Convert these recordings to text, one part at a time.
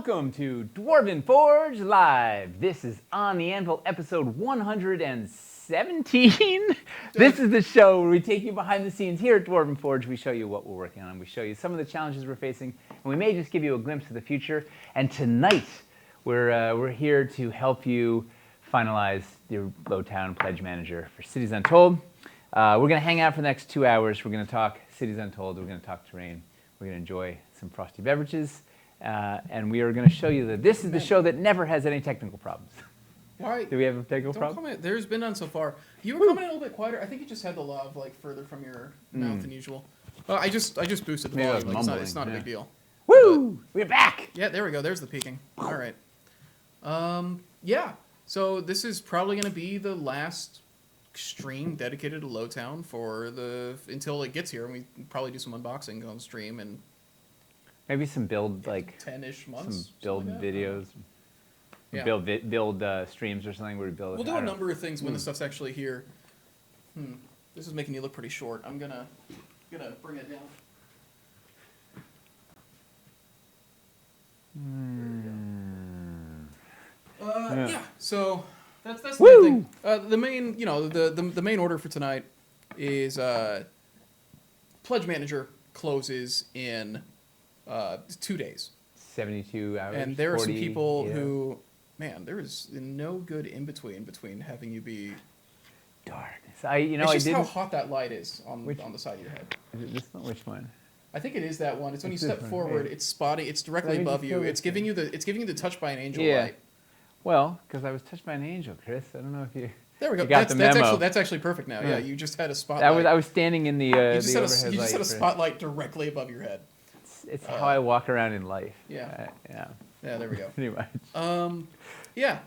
welcome to Dwarven Forge Live. This is On the Anvil, episode 117. This is the show where we take you behind the scenes here at Dwarven Forge. We show you what we're working on. We show you some of the challenges we're facing, and we may just give you a glimpse of the future. And tonight, we're here to help you finalize your Lowtown Pledge Manager for Cities Untold. We're going to hang out for the next 2 hours. We're going to talk Cities Untold. We're going to talk terrain. We're going to enjoy some frosty beverages. And we are going to show you that this is the show that never has any technical problems. Why? Do we have a technical problem? Comment. There's been none so far. You were coming in a little bit quieter. I think you just had the lav further from your mouth than usual. I just boosted the Maybe volume. It's not a big deal. Woo! We're back! Yeah, there we go. There's the peaking. All right. Yeah. So this is probably going to be the last stream dedicated to Lowtown until it gets here, and we probably do some unboxing on stream and. Maybe some build, 10-ish months. Some build videos. Yeah. Build streams or something where we build. We'll do a number of things when the stuff's actually here. This is making you look pretty short. I'm gonna bring it down. Yeah. So that's the main thing. The main, the main order for tonight is Pledge Manager closes in 2 days. 72 hours. And there are 40, some people who, man, there is no good in between having you be dark. It's just how hot that light is on the side of your head. Is it this one? Which one? I think it is that one. It's when you step forward. It's spotty. It's directly above you. It's giving you the touch by an angel light. Well, because I was touched by an angel, Chris. I don't know if you. There we go. Got the memo. That's actually perfect now. Yeah, you just had a spotlight. I was standing in the overhead light. You just had a spotlight directly above your head. It's how I walk around in life. Yeah. Yeah. Yeah. There we go. Pretty much. Yeah.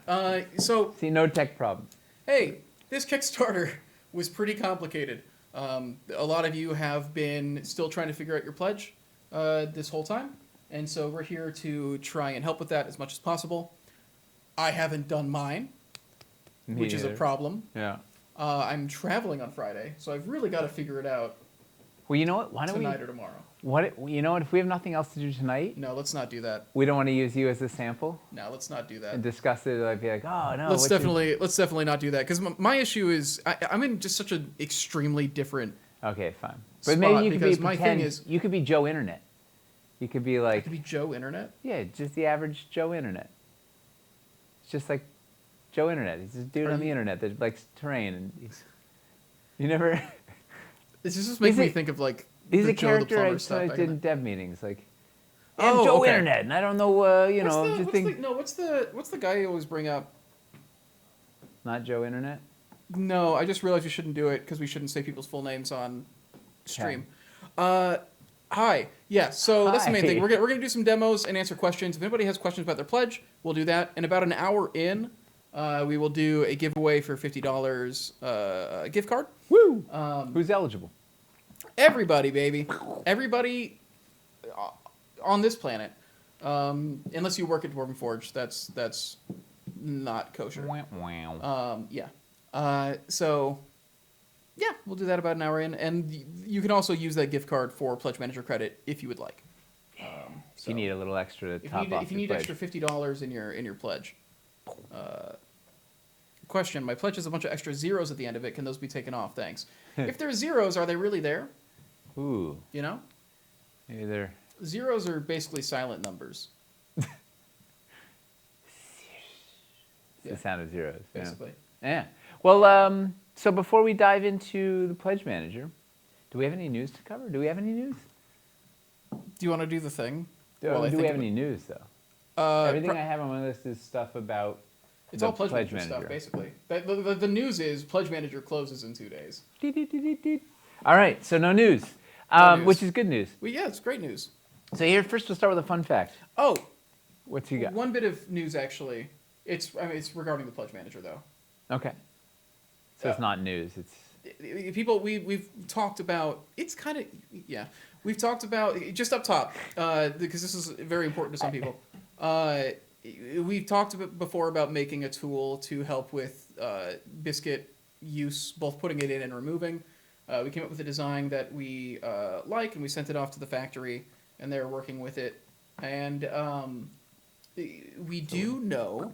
So. See, no tech problem. Hey, this Kickstarter was pretty complicated. A lot of you have been still trying to figure out your pledge this whole time, and so we're here to try and help with that as much as possible. I haven't done mine, which is a problem. Yeah. I'm traveling on Friday, so I've really got to figure it out. Well, you know what? Why don't tonight or tomorrow? You know what? If we have nothing else to do tonight, no, let's not do that. We don't want to use you as a sample. No, let's not do that. And discuss it. I'd be like, oh no. Let's definitely not do that because my issue is I'm in just such an extremely different. Okay, fine. But maybe you could be my thing is you could be Joe Internet. You could be like. I could be Joe Internet. Yeah, just the average Joe Internet. It's just like Joe Internet. He's just a dude on the internet that likes terrain, and you never. This just makes me think of like. He's a Joe character I did in dev meetings, like. I'm Joe Internet, and I don't know. What's the guy you always bring up? Not Joe Internet. No, I just realized you shouldn't do it because we shouldn't say people's full names on stream. Hi. Yeah, so that's the main thing. We're gonna do some demos and answer questions. If anybody has questions about their pledge, we'll do that. In about an hour in, we will do a giveaway for $50 gift card. Woo! Who's eligible? Everybody, baby. Everybody on this planet. Unless you work at Dwarven Forge, that's not kosher. Yeah. So, yeah, we'll do that about an hour in. And you can also use that gift card for Pledge Manager credit if you would like. If you need a little extra to top off if you need extra $50 in your pledge. Question, my pledge has a bunch of extra zeros at the end of it. Can those be taken off? Thanks. If there's zeros, are they really there? Ooh. You know? Maybe they're... Zeros are basically silent numbers. It's the sound of zeros. Basically. Yeah. Well, so before we dive into the Pledge Manager, do we have any news to cover? Do we have any news? Do you want to do the thing? Do we have any news, though? Everything I have on my list is stuff about It's all Pledge Manager stuff, basically. The news is Pledge Manager closes in 2 days. All right, so no news, which is good news. Well, yeah, it's great news. So here, first we'll start with a fun fact. Oh. What's you got? One bit of news, actually. It's regarding the Pledge Manager, though. Okay. So it's not news. It's people we've talked about. It's kind of we've talked about just up top because this is very important to some people. We've talked before about making a tool to help with biscuit use, both putting it in and removing. We came up with a design that we like, and we sent it off to the factory, and they're working with it. And We do know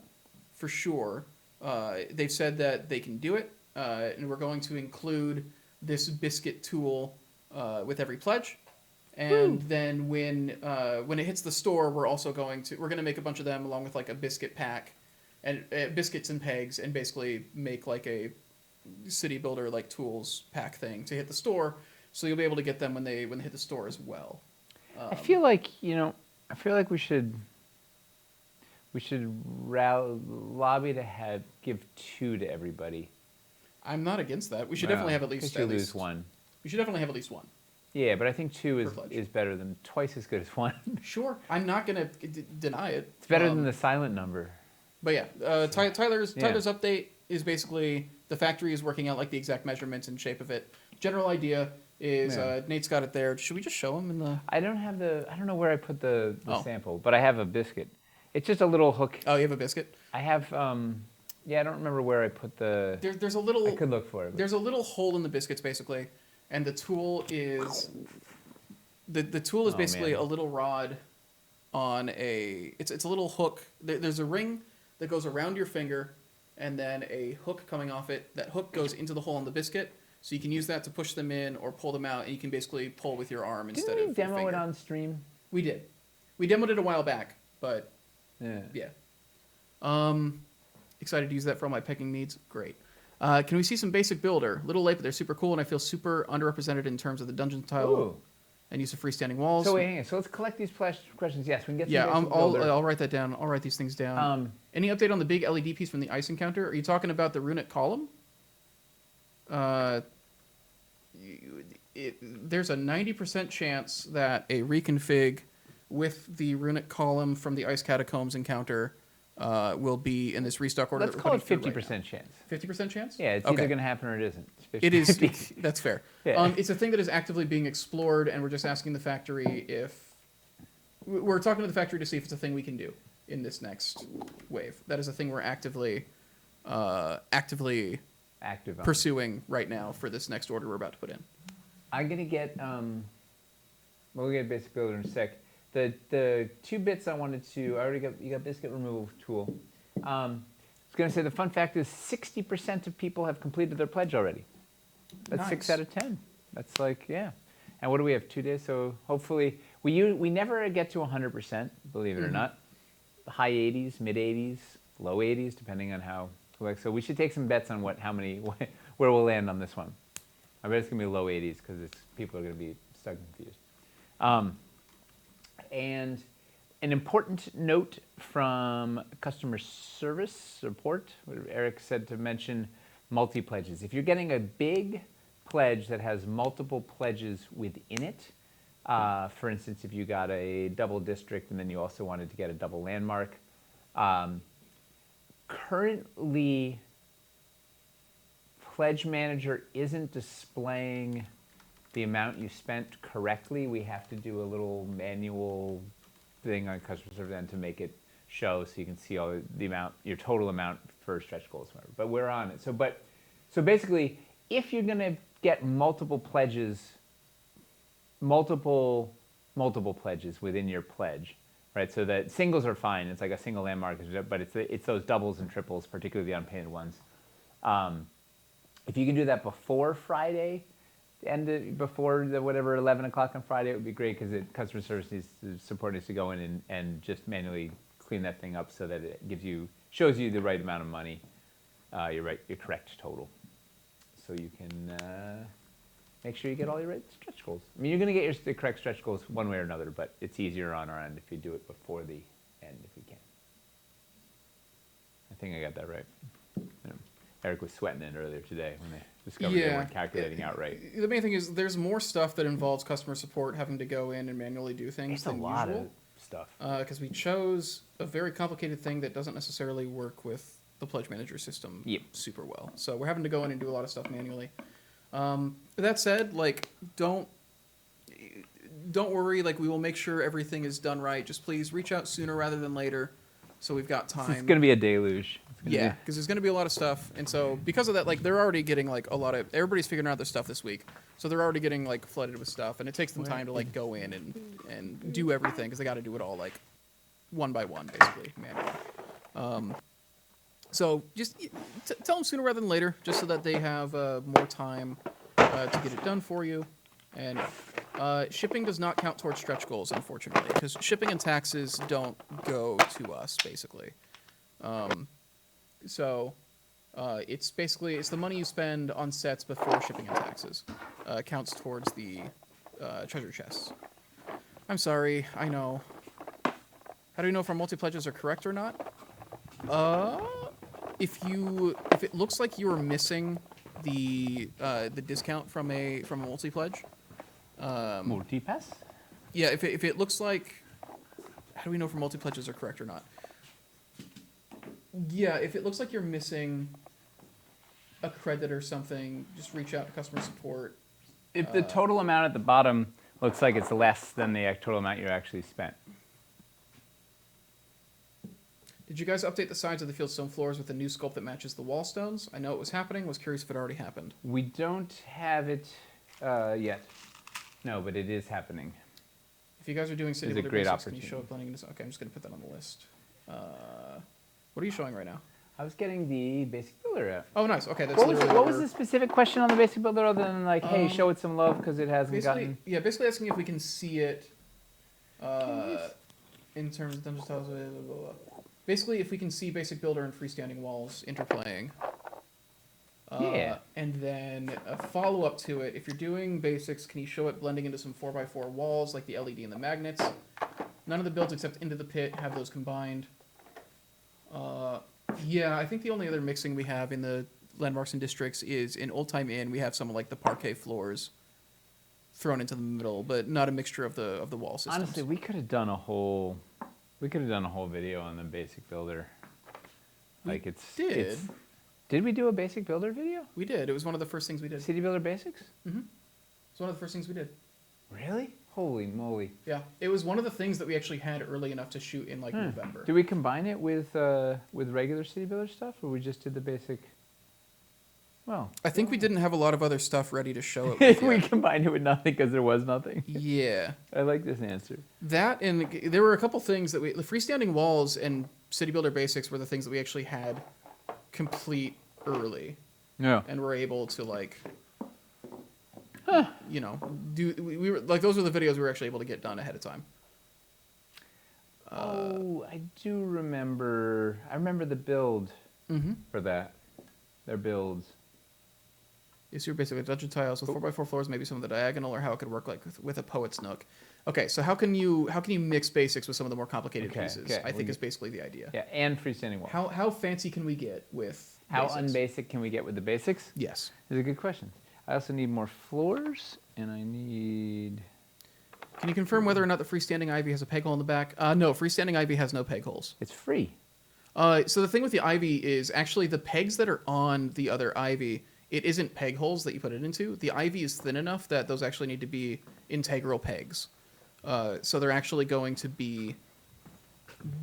for sure. They've said that they can do it, and we're going to include this biscuit tool with every pledge. And then when it hits the store, we're going to make a bunch of them along with like a biscuit pack, and biscuits and pegs, and basically make like a city builder like tools pack thing to hit the store. So you'll be able to get them when they hit the store as well. I feel like we should lobby to give 2 to everybody. I'm not against that. We should definitely have at least lose 1. We should definitely have at least 1. Yeah, but I think 2 is better than twice as good as 1. Sure, I'm not gonna deny it. It's better than the silent number. But yeah, Tyler's update is basically the factory is working out like the exact measurements and shape of it. General idea is Nate's got it there. Should we just show him in the? I don't know where I put the sample, but I have a biscuit. It's just a little hook. Oh, you have a biscuit? I have. I don't remember where I put the. There's a little. I could look for it. There's a little hole in the biscuits basically, and the tool is. The tool is basically a little rod, on a. It's a little hook. There's a ring that goes around your finger, and then a hook coming off it. That hook goes into the hole in the biscuit, so you can use that to push them in or pull them out, and you can basically pull with your arm instead of your finger. Didn't we demo it on stream? We did. We demoed it a while back, but yeah. Excited to use that for all my pecking needs. Great. Can we see some basic builder? Little late, but they're super cool, and I feel super underrepresented in terms of the dungeon tile. Ooh. And use of freestanding walls. So so let's collect these questions. Yes, we can get. I'll write that down. I'll write these things down. Any update on the big LED piece from the ice encounter? Are you talking about the runic column? There's a 90% chance that a reconfig with the runic column from the ice catacombs encounter will be in this restock order. Let's call it 50% chance. 50% chance? Yeah, it's either going to happen or it isn't. It is. That's fair. Yeah. It's a thing that is actively being explored, and we're just asking the factory if we're talking to the factory to see if it's a thing we can do in this next wave. That is a thing we're actively pursuing right now for this next order we're about to put in. I'm gonna get. We'll get basic builder in a sec. The 2 bits I wanted to. I already got. You got biscuit removal tool. I was gonna say the fun fact is 60% of people have completed their pledge already. That's nice. 6 out of 10. That's like and what do we have? 2 days. So hopefully we never get to 100%. Believe it or not. The high 80s, mid 80s, low 80s, depending on how. So we should take some bets on where we'll land on this one. I bet it's gonna be low 80s because people are gonna be stuck and confused. And an important note from customer service support, Eric said to mention multi-pledges. If you're getting a big pledge that has multiple pledges within it, for instance, if you got a double district and then you also wanted to get a double landmark, currently Pledge Manager isn't displaying the amount you spent correctly. We have to do a little manual thing on customer service end to make it show so you can see all the amount, your total amount for stretch goals, whatever. But we're on it. So basically, if you're going to get multiple pledges within your pledge, right? So that singles are fine. It's like a single landmark, but it's those doubles and triples, particularly the unpainted ones. If you can do that before Friday, before the 11 o'clock on Friday, it would be great because customer service support needs to go in and just manually clean that thing up so that it shows you the right amount of money, your correct total, so you can make sure you get all your right stretch goals. I mean, you're going to get the correct stretch goals one way or another, but it's easier on our end if you do it before the end if we can. I think I got that right. Eric was sweating it earlier today when they discovered they weren't calculating out right. The main thing is there's more stuff that involves customer support having to go in and manually do things than usual. It's a lot of stuff. Because we chose a very complicated thing that doesn't necessarily work with the Pledge Manager system super well. So we're having to go in and do a lot of stuff manually. That said, don't worry. We will make sure everything is done right. Just please reach out sooner rather than later, so we've got time. It's going to be a deluge. Yeah, because there's going to be a lot of stuff, and so because of that, they're already getting a lot of everybody's figuring out their stuff this week, so they're already getting flooded with stuff, and it takes them time to go in and do everything because they got to do it all one by one, basically, manually. So just tell them sooner rather than later, just so that they have more time to get it done for you. And shipping does not count towards stretch goals, unfortunately, because shipping and taxes don't go to us, basically. So it's the money you spend on sets before shipping and taxes counts towards the treasure chests. I'm sorry, I know. How do we know if our multi-pledges are correct or not? If it looks like you are missing the discount from a multi-pledge. Multi-pass? Yeah, if it looks like, how do we know if our multi-pledges are correct or not? Yeah, if it looks like you're missing a credit or something, just reach out to customer support. If the total amount at the bottom looks like it's less than the total amount you actually spent. Did you guys update the sides of the fieldstone floors with a new sculpt that matches the wall stones? I know it was happening. Was curious if it already happened. We don't have it yet. No, but it is happening. If you guys are doing city It's a builder great basics, can you opportunity. show up blending into... Okay, I'm just going to put that on the list. What are you showing right now? I was getting the basic builder out. Oh, nice. Okay, that's What was, literally what was the specific question on the basic builder other than like, hey, show it some love because it hasn't basically, gotten... yeah, basically asking if we can see it in terms of dungeon styles. Blah, blah, blah. Basically, if we can see basic builder and freestanding walls interplaying. Yeah. And then a follow-up to it, if you're doing basics, can you show it blending into some 4x4 walls like the LED and the magnets? None of the builds except Into the Pit have those combined. Yeah, I think the only other mixing we have in the landmarks and districts is in Old Time Inn. We have some of like the parquet floors thrown into the middle, but not a mixture of the wall systems. Honestly, we could have done a whole video on the basic builder. Like did we do a basic builder video? We did. It was one of the first things we did. City builder basics? Mm-hmm. It's one of the first things we did. Really? Holy moly! Yeah, it was one of the things that we actually had early enough to shoot in like November. Did we combine it with regular city builder stuff, or we just did the basic? Well, I think we didn't have a lot of other stuff ready to show it with we yet. combined it with nothing because there was nothing. Yeah. I like this answer. That, and there were a couple things that the freestanding walls and city builder basics were the things that we actually had complete early. Yeah. And were able to like, you know, we were like, those were the videos we were actually able to get done ahead of time. I do remember. I remember the build for that. Their builds. Yes, you're basically dungeon tiles with 4x4 floors, maybe some of the diagonal, or how it could work like with a poet's nook. Okay, so how can you mix basics with some of the more complicated pieces? I think is basically the idea. Yeah, and freestanding walls. How fancy can we get with How basics? unbasic can we get with the basics? Yes. Is a good question. I also need more floors, and I need... Can you confirm whether or not the freestanding ivy has a peg hole in the back? No, freestanding ivy has no peg holes. It's free. So the thing with the ivy is actually the pegs that are on the other ivy, it isn't peg holes that you put it into. The ivy is thin enough that those actually need to be integral pegs. So they're actually going to be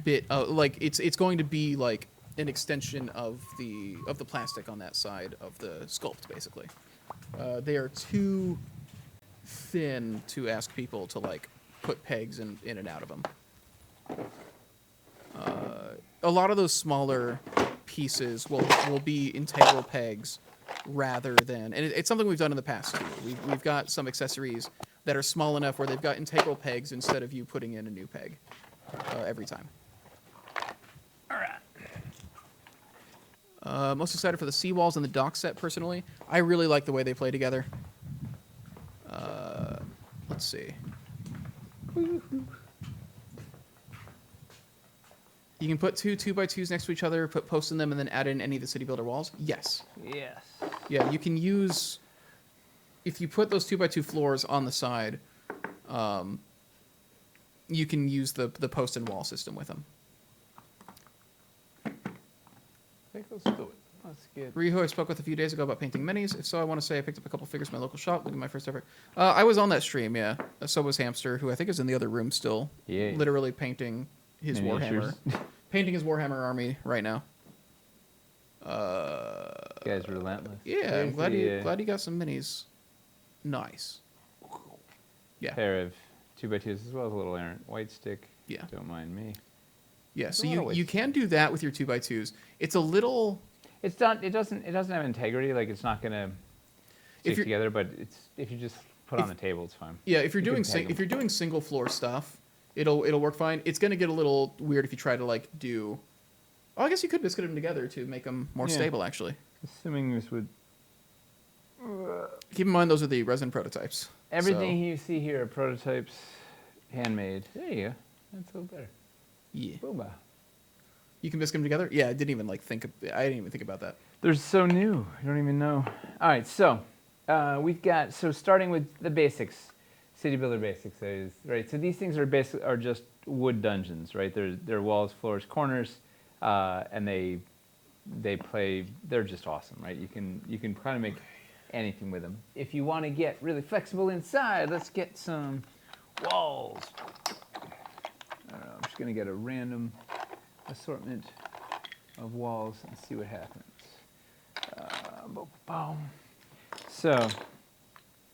like it's going to be like an extension of the plastic on that side of the sculpt, basically. They are too thin to ask people to like put pegs in and out of them. A lot of those smaller pieces will be integral pegs rather than, and it's something we've done in the past too. We've got some accessories that are small enough where they've got integral pegs instead of you putting in a new peg every time. All right. Most excited for the seawalls and the dock set personally. I really like the way they play together. Let's see. You can put two 2x2s next to each other, put posts in them, and then add in any of the city builder walls? Yes. Yes. Yeah, you can use... If you put those 2x2 floors on the side, you can use the post and wall system with them. I think let's do it. Let's get... Riho, I spoke with a few days ago about painting minis. If so, I want to say I picked up a couple figures from my local shop. Look at my first effort. I was on that stream, yeah. So was Hamster, who I think is in the other room still. Yeah. Literally painting his Miniatures. Warhammer. Painting his Warhammer army right now. Guy's relentless. Yeah, I'm There's glad he got some minis. Nice. Yeah. Pair of 2x2s as well as a little errant white stick. Yeah. Don't mind me. Yeah, There's so a lot of you ways. can do that with your 2x2s. It's a little. It's not. It doesn't have integrity. Like it's not gonna If stick you're together. But if you just put on the table, it's fine. Yeah, if you're You can doing peg 'em. if you're doing single floor stuff, it'll work fine. It's gonna get a little weird if you try to like do. Oh, I guess you could biscuit them together to make them more Yeah. stable. Actually, Assuming this would. keep in mind those are the resin prototypes. Everything you see here are prototypes, handmade. There you go. That's a little better. Yeah, Booba. you can biscuit them together. Yeah, I didn't even I didn't even think about that. They're so new. You don't even know. All right, so we've got starting with the basics, city builder basics. Is right. So these things are just wood dungeons, right? They're walls, floors, corners, and they're just awesome, right? You can kind of make anything with them. If you want to get really flexible inside, let's get some walls. I don't know, I'm just gonna get a random assortment of walls and see what happens. Boom. So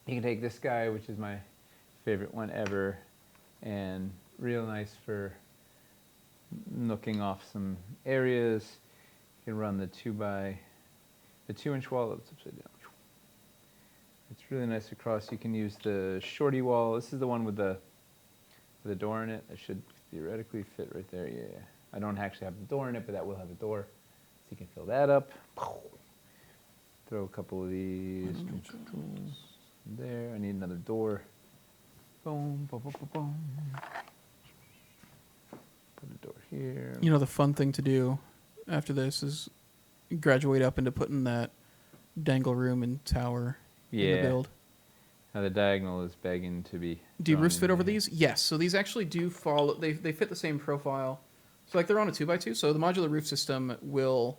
you can take this guy, which is my favorite one ever, and real nice for nooking off some areas. You can run the 2-inch wall that's upside down. It's really nice across. You can use the shorty wall. This is the one with the door in it. That should theoretically fit right there. Yeah. I don't actually have the door in it, but that will have a door. So you can fill that up. Throw a couple of these. There. I need another door. Boom, boom, boom, boom, boom. Put a door here. You know, the fun thing to do after this is graduate up into putting that dangle room and tower in the build. Now the diagonal is begging to be. Do roofs drawn fit in over here. these? Yes. So these actually do follow. They fit the same profile. So like they're on a 2x2. So the modular roof system will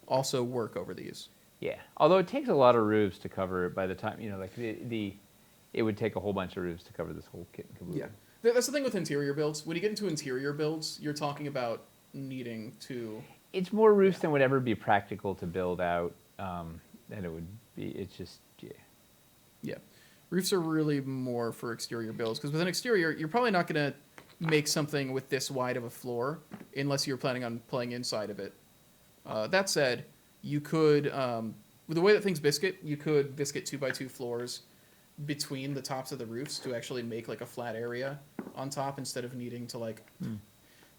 also work over these. Yeah. Although it takes a lot of roofs to cover it by the time, like it would take a whole bunch of roofs to cover this whole kit and caboodle. Yeah. That's the thing with interior builds. When you get into interior builds, you're talking about needing to. It's more roofs than would ever be practical to build out than it would be. It's just, yeah. Yeah. Roofs are really more for exterior builds because with an exterior, you're probably not going to make something with this wide of a floor unless you're planning on playing inside of it. That said, you could, with the way that things biscuit, you could biscuit 2x2 floors between the tops of the roofs to actually make like a flat area on top instead of needing to like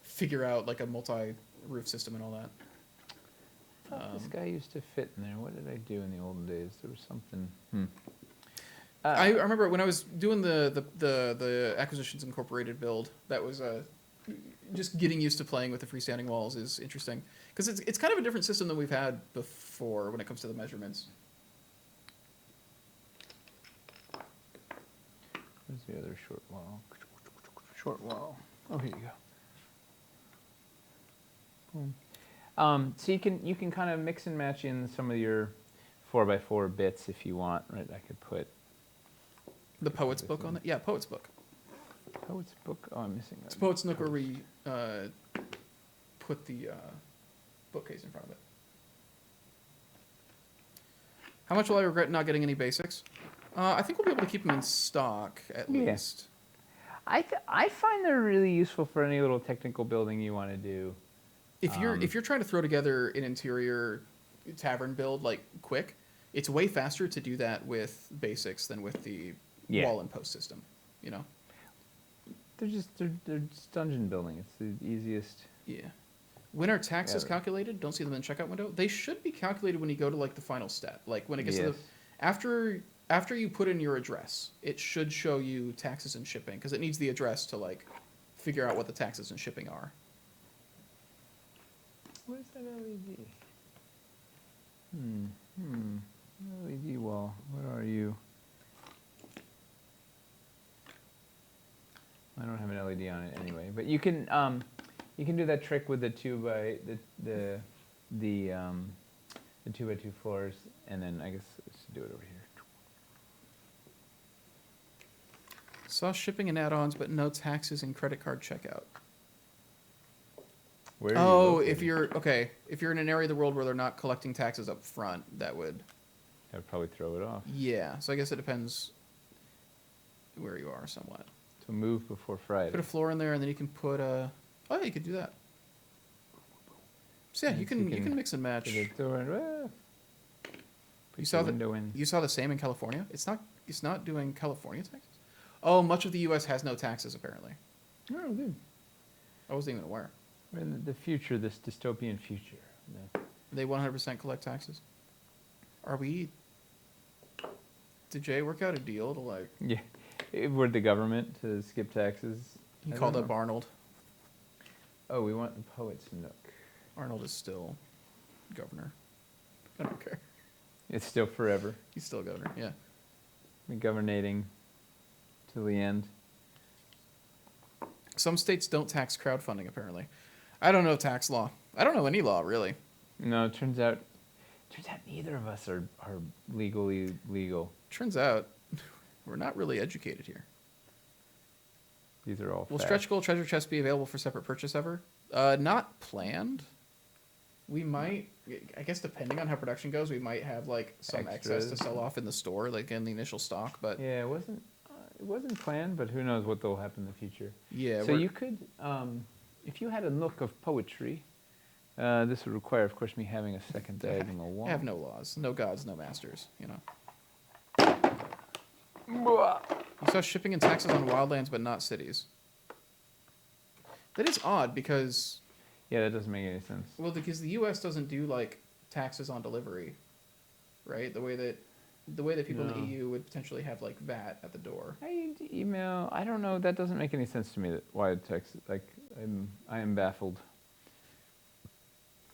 figure out like a multi-roof system and all that. I thought this guy used to fit in there. What did I do in the olden days? There was something. I remember when I was doing the Acquisitions Incorporated build, that was just getting used to playing with the freestanding walls is interesting because it's kind of a different system than we've had before when it comes to the measurements. Where's the other short wall? Short wall. Oh, here you go. Boom. So you can kind of mix and match in some of your 4x4 bits if you want. Right? I could put The Poet's Book on it? Yeah, Poet's Book. Poet's Book. Oh, I'm missing that. It's Poet's Nook where we put the bookcase in front of it. How much will I regret not getting any basics? I think we'll be able to keep them in stock at least. I find they're really useful for any little technical building you want to do. If you're trying to throw together an interior tavern build like quick, it's way faster to do that with basics than with the wall and post system. You know. They're just dungeon building. It's the easiest. Yeah. When are taxes calculated? Don't see them in the checkout window. They should be calculated when you go to like the final step. Like when it gets to the after you put in your address, it should show you taxes and shipping because it needs the address to like figure out what the taxes and shipping are. Where's that LED? LED wall. Where are you? I don't have an LED on it anyway, but you can do that trick with the 2x2 floors, and then I guess let's do it over here. Saw shipping and add-ons, but no taxes and credit card checkout. Where are you located? if you're in an area of the world where they're not collecting taxes up front, that would probably throw it off. Yeah, so I guess it depends where you are somewhat. So move before Friday. Put a floor in there, and then you can put a. Oh, yeah, you could do that. So yeah, And you so can mix and match. put the door in, You saw the window in. You saw the same in California. It's not doing California taxes. Oh, much of the U.S. has no taxes apparently. Oh, good. I wasn't even aware. We're in the future, this dystopian future. They 100% collect taxes. Are we? Did Jay work out a deal to like? Yeah. We're the government to skip taxes. He I called don't up know. Arnold. Oh, we want the poet's nook. Arnold is still governor. I don't care. It's still forever. He's still governor. Yeah. We're governating till the end. Some states don't tax crowdfunding apparently. I don't know tax law. I don't know any law really. No, it turns out neither of us are legally legal. Turns out we're not really educated here. These are all Will facts. stretch goal treasure chests be available for separate purchase ever? Not planned. We might, I guess, depending on how production goes, we might have like some excess to Extras. sell off in the store, like in the initial stock. But Yeah, it wasn't planned, but who knows what will happen in the future. yeah, So you could, if you had a nook of poetry, this would require, of course, me having a second diagonal wall. have no laws, no gods, no masters. You know. You saw shipping and taxes on wildlands, but not cities. That is odd because, Yeah, that doesn't make any sense. well, because the U.S. doesn't do like taxes on delivery, right? The way that people in the No. EU would potentially have like VAT at the door. Email. I don't know. That doesn't make any sense to me. That why text. Like I am baffled.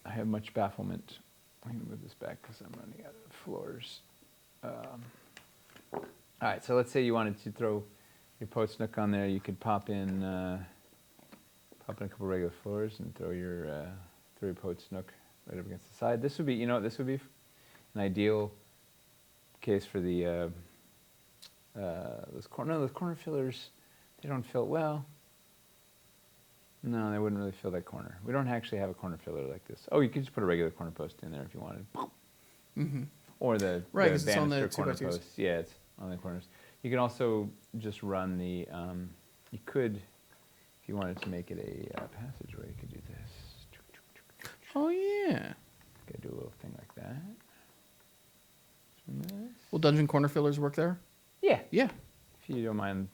I have much bafflement. I'm gonna move this back because I'm running out of floors. All right. So let's say you wanted to throw your post nook on there. You could pop in a couple regular floors and throw your post nook right up against the side. This would be, this would be an ideal case for the those corner fillers. They don't fill well. No, they wouldn't really fill that corner. We don't actually have a corner filler like this. Oh, you could just put a regular corner post in there if you wanted. Mm-hmm. Or the Right, the 'cause it's on the banister corner 2x2s. posts. Yeah, it's on the corners. You can also just run the. You could, if you wanted to make it a passageway, you could do this. Oh yeah. Could do a little thing like that. From this. Will dungeon corner fillers work there? Yeah, Yeah. if you don't mind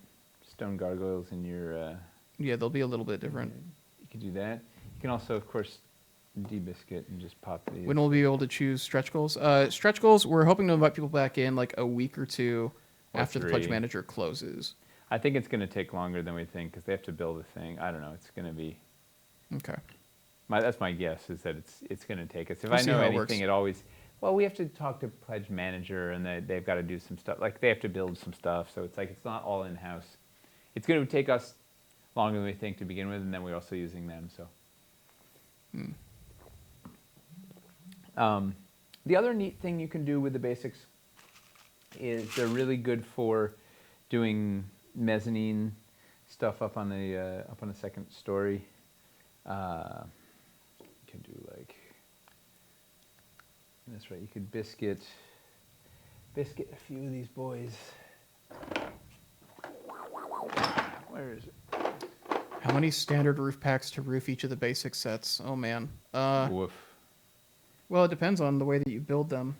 stone gargoyles in your. Yeah, they'll be a little bit different. You could do that. You can also, of course, debiscuit and just pop these. When we'll be able to choose stretch goals? Stretch goals, we're hoping to invite people back in like a week or two Or after the pledge 3. manager closes. I think it's going to take longer than we think because they have to build a thing. I don't know. It's going to be. Okay. That's my guess is that it's going to take us. If We'll I see know how it anything, works. it always. Well, we have to talk to pledge manager, and they've got to do some stuff. Like they have to build some stuff, so it's like it's not all in house. It's going to take us longer than we think to begin with, and then we're also using them. So. The other neat thing you can do with the basics is they're really good for doing mezzanine stuff up on the second story. You can do like. That's right. You could biscuit a few of these boys. Where is it? How many standard roof packs to roof each of the basic sets? Oh man. Woof. Well, it depends on the way that you build them.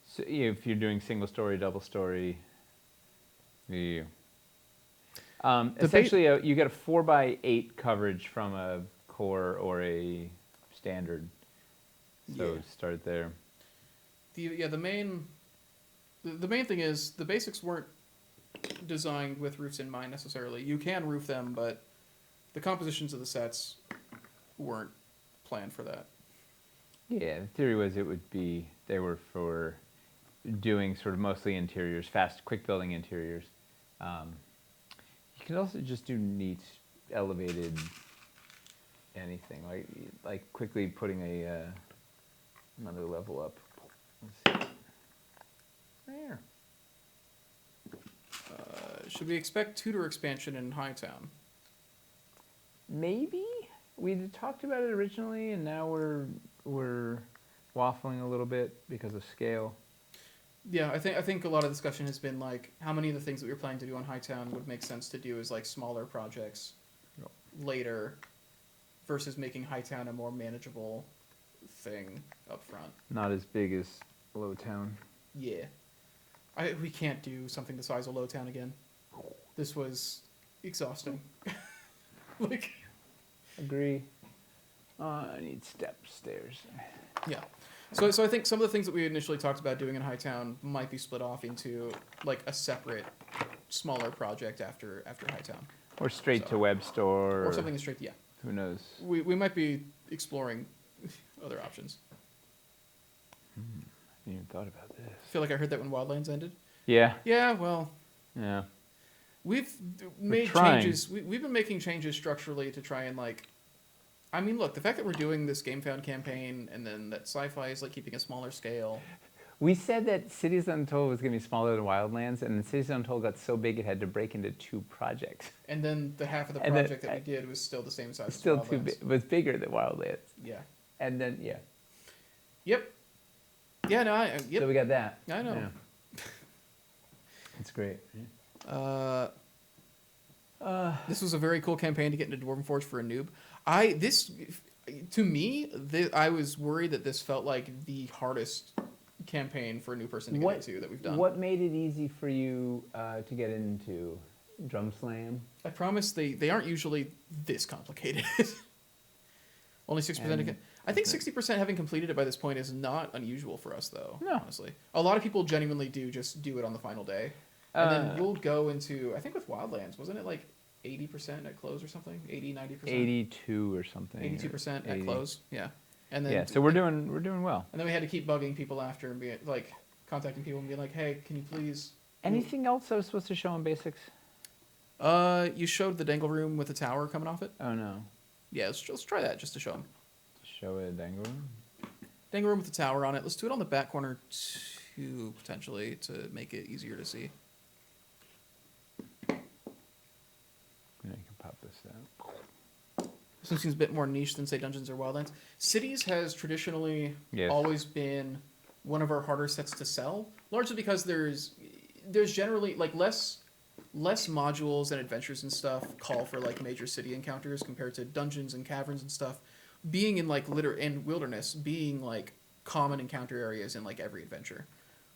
So if you're doing single story, double story, essentially you get a 4x8 coverage from a core or a standard. So Yeah. start there. The main thing is the basics weren't designed with roofs in mind necessarily. You can roof them, but the compositions of the sets weren't planned for that. Yeah, the theory was they were for doing sort of mostly interiors, fast, quick building interiors. You can also just do neat, elevated anything, like quickly putting another level up. Let's see. There. Should we expect Tudor expansion in Hightown? Maybe we talked about it originally, and now we're waffling a little bit because of scale. Yeah, I think a lot of discussion has been like how many of the things that we were planning to do on Hightown would make sense to do as like smaller projects Yep. later versus making Hightown a more manageable thing up front. Not as big as Lowtown. Yeah. We can't do something the size of Lowtown again. This was exhausting. Like, Agree. I need stairs. yeah. So I think some of the things that we initially talked about doing in Hightown might be split off into like a separate, smaller project after Hightown, Or straight So- to web store. or something straight. Yeah, Who knows? we might be exploring other options. I didn't even thought about this. I feel like I heard that when Wildlands ended. Yeah. Yeah, well, Yeah. we've made trying. changes. We've been making changes structurally to try and like. I mean, look, the fact that we're doing this GameFound campaign and then that Sci-Fi is like keeping a smaller scale. We said that Cities Untold was going to be smaller than Wildlands, and then Cities Untold got so big it had to break into 2 projects. And then the half of the And then- project that we did was still the same size Still as too Wildlands. big. Was bigger than Wildlands. Yeah. And then yeah. Yep. Yeah, no, yep. So we got that. I know. Yeah. It's great. This was a very cool campaign to get into Dwarven Forge for a noob. To me, I was worried that this felt like the hardest campaign for a new person to get into that we've done. What made it easy for you to get into Drum Slam? I promise they aren't usually this complicated. Only 6%. I think 60% having completed it by this point is not unusual for us, though. No. Honestly, a lot of people genuinely do just do it on the final day, and then you'll go into. I think with Wildlands, wasn't it like 80% at close or something? 80, 90%. 82 or something. 82% at 80. close. Yeah. And then Yeah, so we're doing well. And then we had to keep bugging people after and be like contacting people and be like, "Hey, can you please?" Anything else I was supposed to show in basics? You showed the dangle room with the tower coming off it. Oh no. Yeah, let's try that just to show them. Show it a dangle room. Dangle room with the tower on it. Let's do it on the back corner too, potentially, to make it easier to see. Yeah, you can pop this out. This one seems a bit more niche than, say, Dungeons or Wildlands. Cities has traditionally Yes. always been one of our harder sets to sell, largely because there's generally like less modules and adventures and stuff call for like major city encounters compared to dungeons and caverns and stuff being in like and wilderness being like common encounter areas in like every adventure.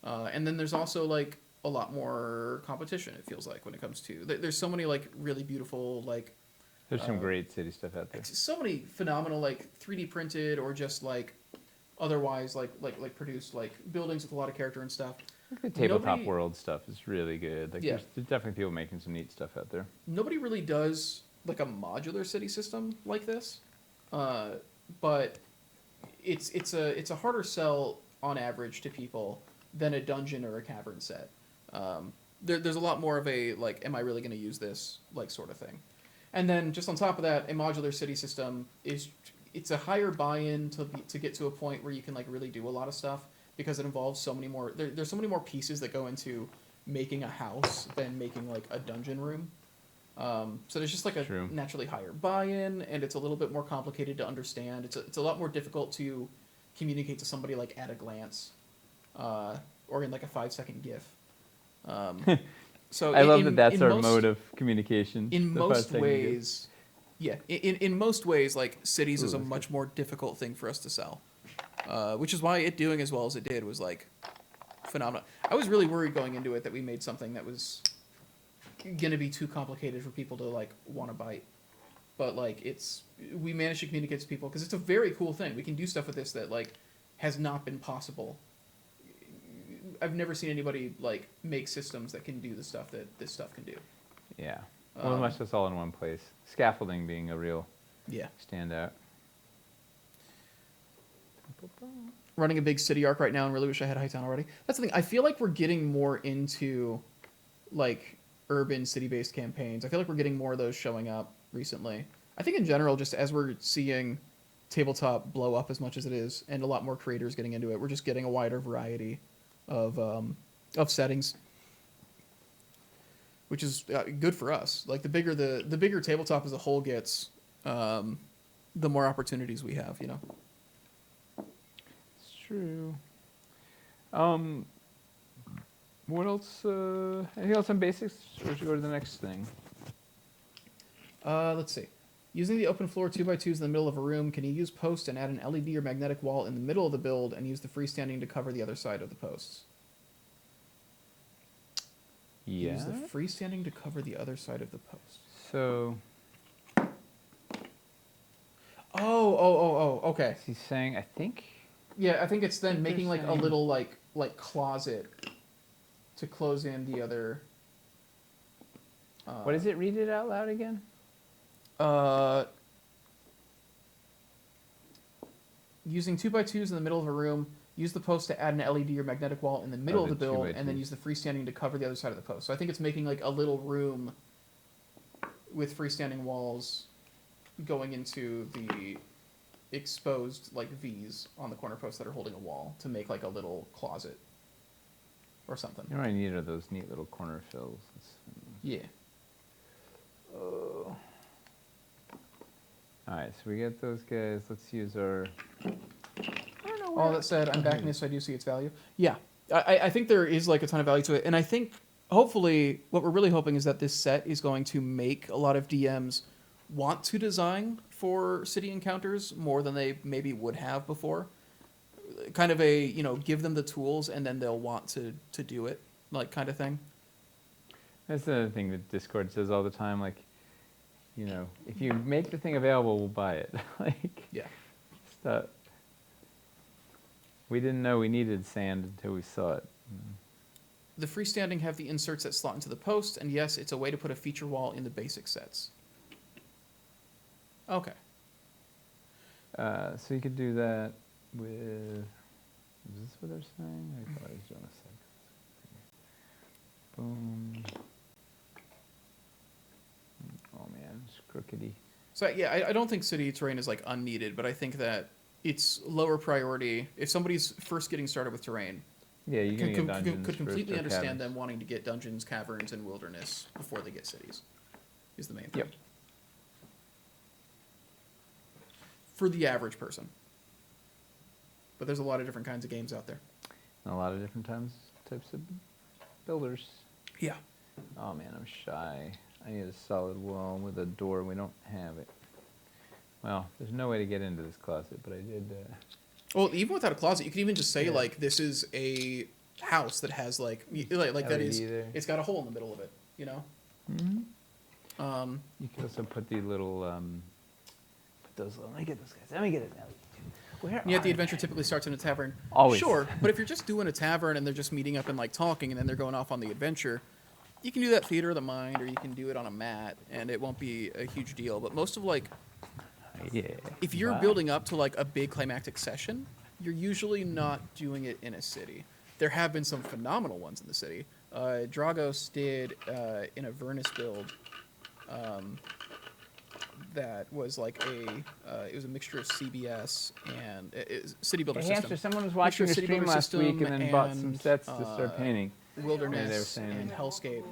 And then there's also like a lot more competition, it feels like, when it comes to there's so many like really beautiful like There's some great city stuff out there. so many phenomenal like 3D printed or just like otherwise like produced like buildings with a lot of character and stuff. The tabletop Nobody- world stuff is really good. Like Yeah. there's definitely people making some neat stuff out there. Nobody really does like a modular city system like this, but it's a harder sell on average to people than a dungeon or a cavern set. There's a lot more of a like, am I really going to use this like sort of thing, and then just on top of that, a modular city system it's a higher buy-in to get to a point where you can like really do a lot of stuff because it involves so many more. There's so many more pieces that go into making a house than making like a dungeon room. So there's just like a True. naturally higher buy-in, and it's a little bit more complicated to understand. It's a lot more difficult to communicate to somebody like at a glance, or in like a 5-second GIF. So I love that that's in our most- mode of communication. In the most 5-second ways, yeah. In most ways, like cities is a that's much more difficult thing for us to sell, which is why it doing as well as it did was like phenomenal. I was really worried going into it that we made something that was gonna be too complicated for people to like want to bite, but like we managed to communicate to people because it's a very cool thing. We can do stuff with this that like has not been possible. I've never seen anybody like make systems that can do the stuff that this stuff can do. Yeah. Well, much that's all in one place. Scaffolding being a real Yeah. standout. Running a big city arc right now and really wish I had Hightown already. That's the thing. I feel like we're getting more into like urban city-based campaigns. I feel like we're getting more of those showing up recently. I think in general, just as we're seeing tabletop blow up as much as it is and a lot more creators getting into it, we're just getting a wider variety of settings, which is good for us. Like the bigger tabletop as a whole gets, the more opportunities we have, you know. It's true. What else? Anything else on basics? Or should we go to the next thing? Let's see. Using the open floor 2x2s in the middle of a room, can you use posts and add an LED or magnetic wall in the middle of the build and use the freestanding to cover the other side of the posts? Yeah. Use the freestanding to cover the other side of the post. So. Okay. He's saying, I think. Yeah, I think it's then making like a saying- little like closet to close in the other. What is it? Read it out loud again. Using 2x2s in the middle of a room, use the post to add an LED or magnetic wall in the middle of the build, and then 2x2s. use the freestanding to cover the other side of the post. So I think it's making like a little room with freestanding walls going into the exposed like V's on the corner posts that are holding a wall to make like a little closet or something. You know what I need are those neat little corner fills. Yeah. Oh. All right, so we get those guys. Let's use our. I don't know All that said, I'm backing this, so I do see its value. Yeah, I think there is like a ton of value to it, and I think hopefully what we're really hoping is that this set is going to make a lot of DMs want to design for city encounters more than they maybe would have before. Kind of a, give them the tools and then they'll want to do it, like kind of thing. That's the other thing that Discord says all the time. Like, if you make the thing available, we'll buy it. Yeah. Stop. We didn't know we needed sand until we saw it. The freestanding have the inserts that slot into the post, and yes, it's a way to put a feature wall in the basic sets. Okay. So you could do that with. Is this what they're saying? I thought I was doing a sec. Boom. Oh man, it's crookedy. So yeah, I don't think city terrain is like unneeded, but I think that it's lower priority. If somebody's first getting started with terrain, Yeah, you can get dungeons could completely first or understand caverns. them wanting to get dungeons, caverns, and wilderness before they get cities. Is the main thing. Yep. For the average person. But there's a lot of different kinds of games out there. And a lot of different types of builders. Yeah. Oh man, I'm shy. I need a solid wall with a door. We don't have it. Well, there's no way to get into this closet, but I did. Well, even without a closet, you can even just say Yeah. like this is a house that has like that LED is there. it's got a hole in the middle of it, Mm-hmm. Um, You could also put the little. Put those. Let me get those guys. Let me get it. Where? Yet the are adventure they? typically starts in a tavern. Always. Sure, but if you're just doing a tavern and they're just meeting up and like talking and then they're going off on the adventure, you can do that theater of the mind or you can do it on a mat and it won't be a huge deal. But most of like, Yeah. if you're Wow. building up to like a big climactic session, you're usually not doing it in a city. There have been some phenomenal ones in the city. Dragos did in a Vernus build that was like it was a mixture of CBS and city builder Hey, system. Hamster, someone was watching your City stream builder last week and system then bought some and, sets to start painting. Wilderness they were saying- and Hellscape.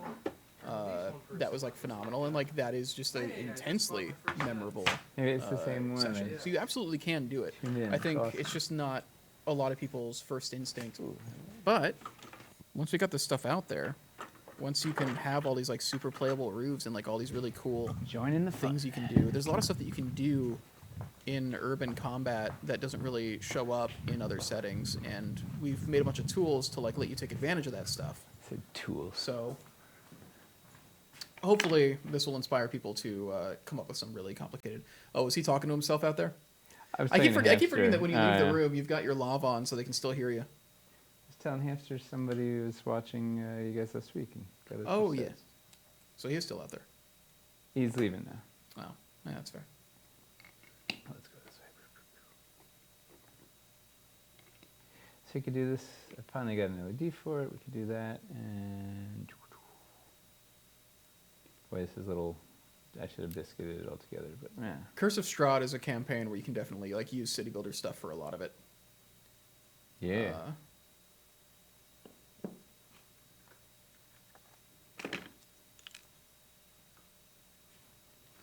That was like phenomenal, and like that is just an intensely memorable Maybe it's the same one. session. So you absolutely can do it. Tuned in. I think Awesome. it's just not a lot of people's first instinct. But once we got this stuff out there, once you can have all these like super playable roofs and like all these really cool Join in the fun. things you can do, there's a lot of stuff that you can do in urban combat that doesn't really show up in other settings, and we've made a bunch of tools to like let you take advantage of that stuff. Said tools. So hopefully this will inspire people to come up with some really complicated. Oh, is he talking to himself out there? was I keep saying to forgetting Hamster, that when you leave the yeah. room, you've got your lav on so they can still hear you. I was telling Hamster somebody was watching you guys last week and got us Oh some yeah. sets. So he is still out there. He's leaving now. Oh, yeah, that's fair. Let's go this way. So you could do this. I finally got an LED for it. We could do that. And boy, this is a little. I should have biscuited it all together, but yeah. Curse of Strahd is a campaign where you can definitely like use city builder stuff for a lot of it. Yeah.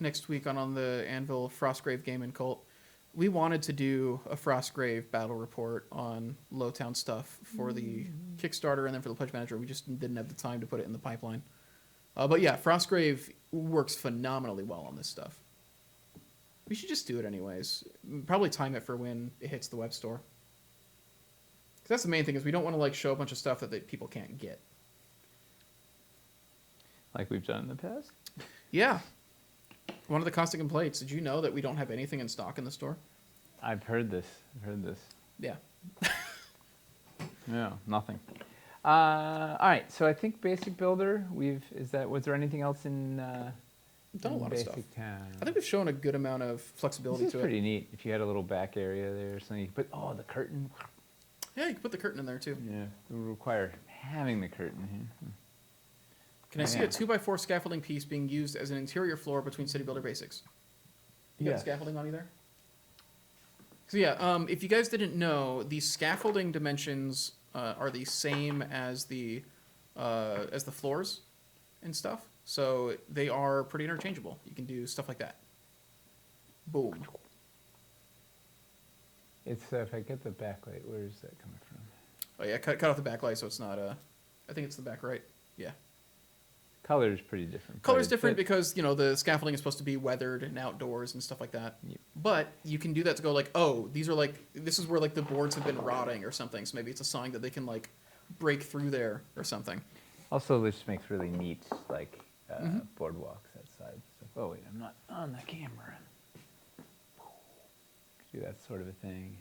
Next week on the Anvil Frostgrave Game and Cult, we wanted to do a Frostgrave battle report on Lowtown stuff for the Kickstarter and then for the Pledge Manager. We just didn't have the time to put it in the pipeline. But yeah, Frostgrave works phenomenally well on this stuff. We should just do it anyways. Probably time it for when it hits the web store. 'Cause that's the main thing, is we don't want to like show a bunch of stuff that people can't get. Like we've done in the past. Yeah. One of the constant complaints. Did you know that we don't have anything in stock in the store? I've heard this. Yeah. No, nothing. All right, so I think Basic Builder, was there anything else in Done a lot of Basic stuff. Town? I think we've shown a good amount of flexibility This is to pretty it. neat. If you had a little back area there or something, you could put, the curtain. Yeah, you can put the curtain in there too. Yeah, it would require having the curtain here. Can I see Yeah. a 2x4 scaffolding piece being used as an interior floor between City Builder Basics? You got Yes. the scaffolding on you there? So yeah, if you guys didn't know, the scaffolding dimensions are the same as the floors and stuff. So they are pretty interchangeable. You can do stuff like that. Boom. It's if I get the backlight, where is that coming from? Oh yeah, cut off the backlight so it's not. I think it's the back right. Yeah. Color is pretty different. Color's different because, the scaffolding is supposed to be weathered and outdoors and stuff like that. Yep. But you can do that to go like, this is where like the boards have been rotting or something. So maybe it's a sign that they can like break through there or something. Also, this makes really neat boardwalks outside. So, oh wait, I'm not on the camera. Do that sort of a thing.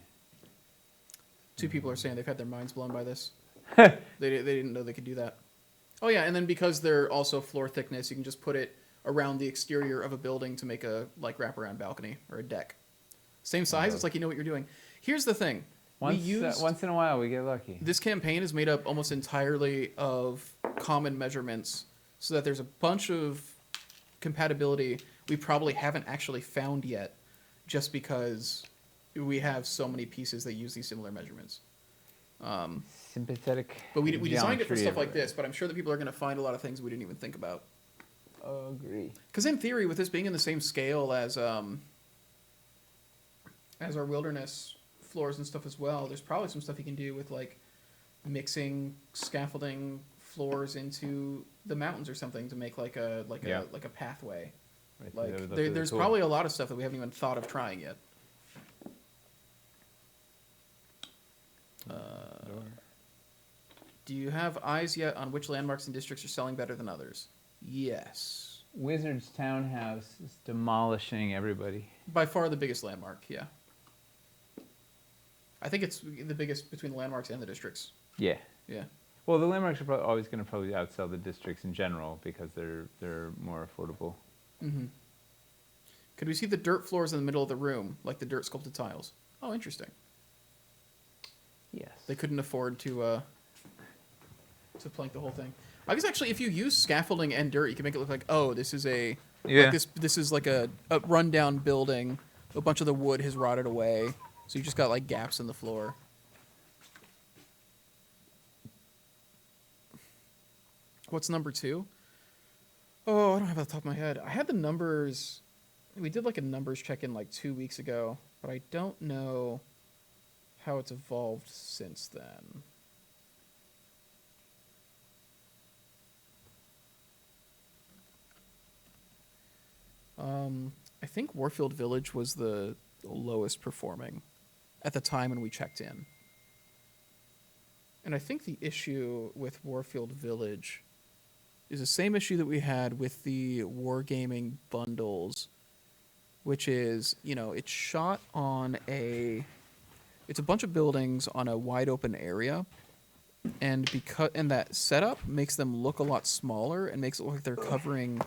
Two people are saying they've had their minds blown by this. They didn't know they could do that. Oh yeah, and then because they're also floor thickness, you can just put it around the exterior of a building to make a like wraparound balcony or a deck. Same size. It's like you know what you're doing. Here's the thing. Once in a while, we get lucky. This campaign is made up almost entirely of common measurements, so that there's a bunch of compatibility we probably haven't actually found yet, just because we have so many pieces that use these similar measurements. Sympathetic. But we designed it for geometry stuff like everywhere. this, but I'm sure that people are going to find a lot of things we didn't even think about. Agree. Because in theory, with this being in the same scale as our wilderness floors and stuff as well, there's probably some stuff you can do with like mixing scaffolding floors into the mountains or something to make like a pathway. Right, Like that would look really there's cool. probably a lot of stuff that we haven't even thought of trying yet. Do you have eyes yet on which landmarks and districts are selling better than others? Yes. Wizard's Townhouse is demolishing everybody. By far the biggest landmark, yeah. I think it's the biggest between the landmarks and the districts. Yeah. Yeah. Well, the landmarks are always going to probably outsell the districts in general because they're more affordable. Mm-hmm. Could we see the dirt floors in the middle of the room, like the dirt sculpted tiles? Oh, interesting. Yes. They couldn't afford to plank the whole thing. I guess actually, if you use scaffolding and dirt, you can make it look like, oh, this is a like this is like a rundown building. A bunch of the wood has rotted away, so you just got like gaps in the floor. What's number 2? Oh, I don't have it off the top of my head. I had the numbers. We did like a numbers check-in like 2 weeks ago, but I don't know how it's evolved since then. I think Warfield Village was the lowest performing at the time when we checked in. And I think the issue with Warfield Village is the same issue that we had with the Wargaming bundles, which is, it's shot on it's a bunch of buildings on a wide open area, and that setup makes them look a lot smaller and makes it look like they're covering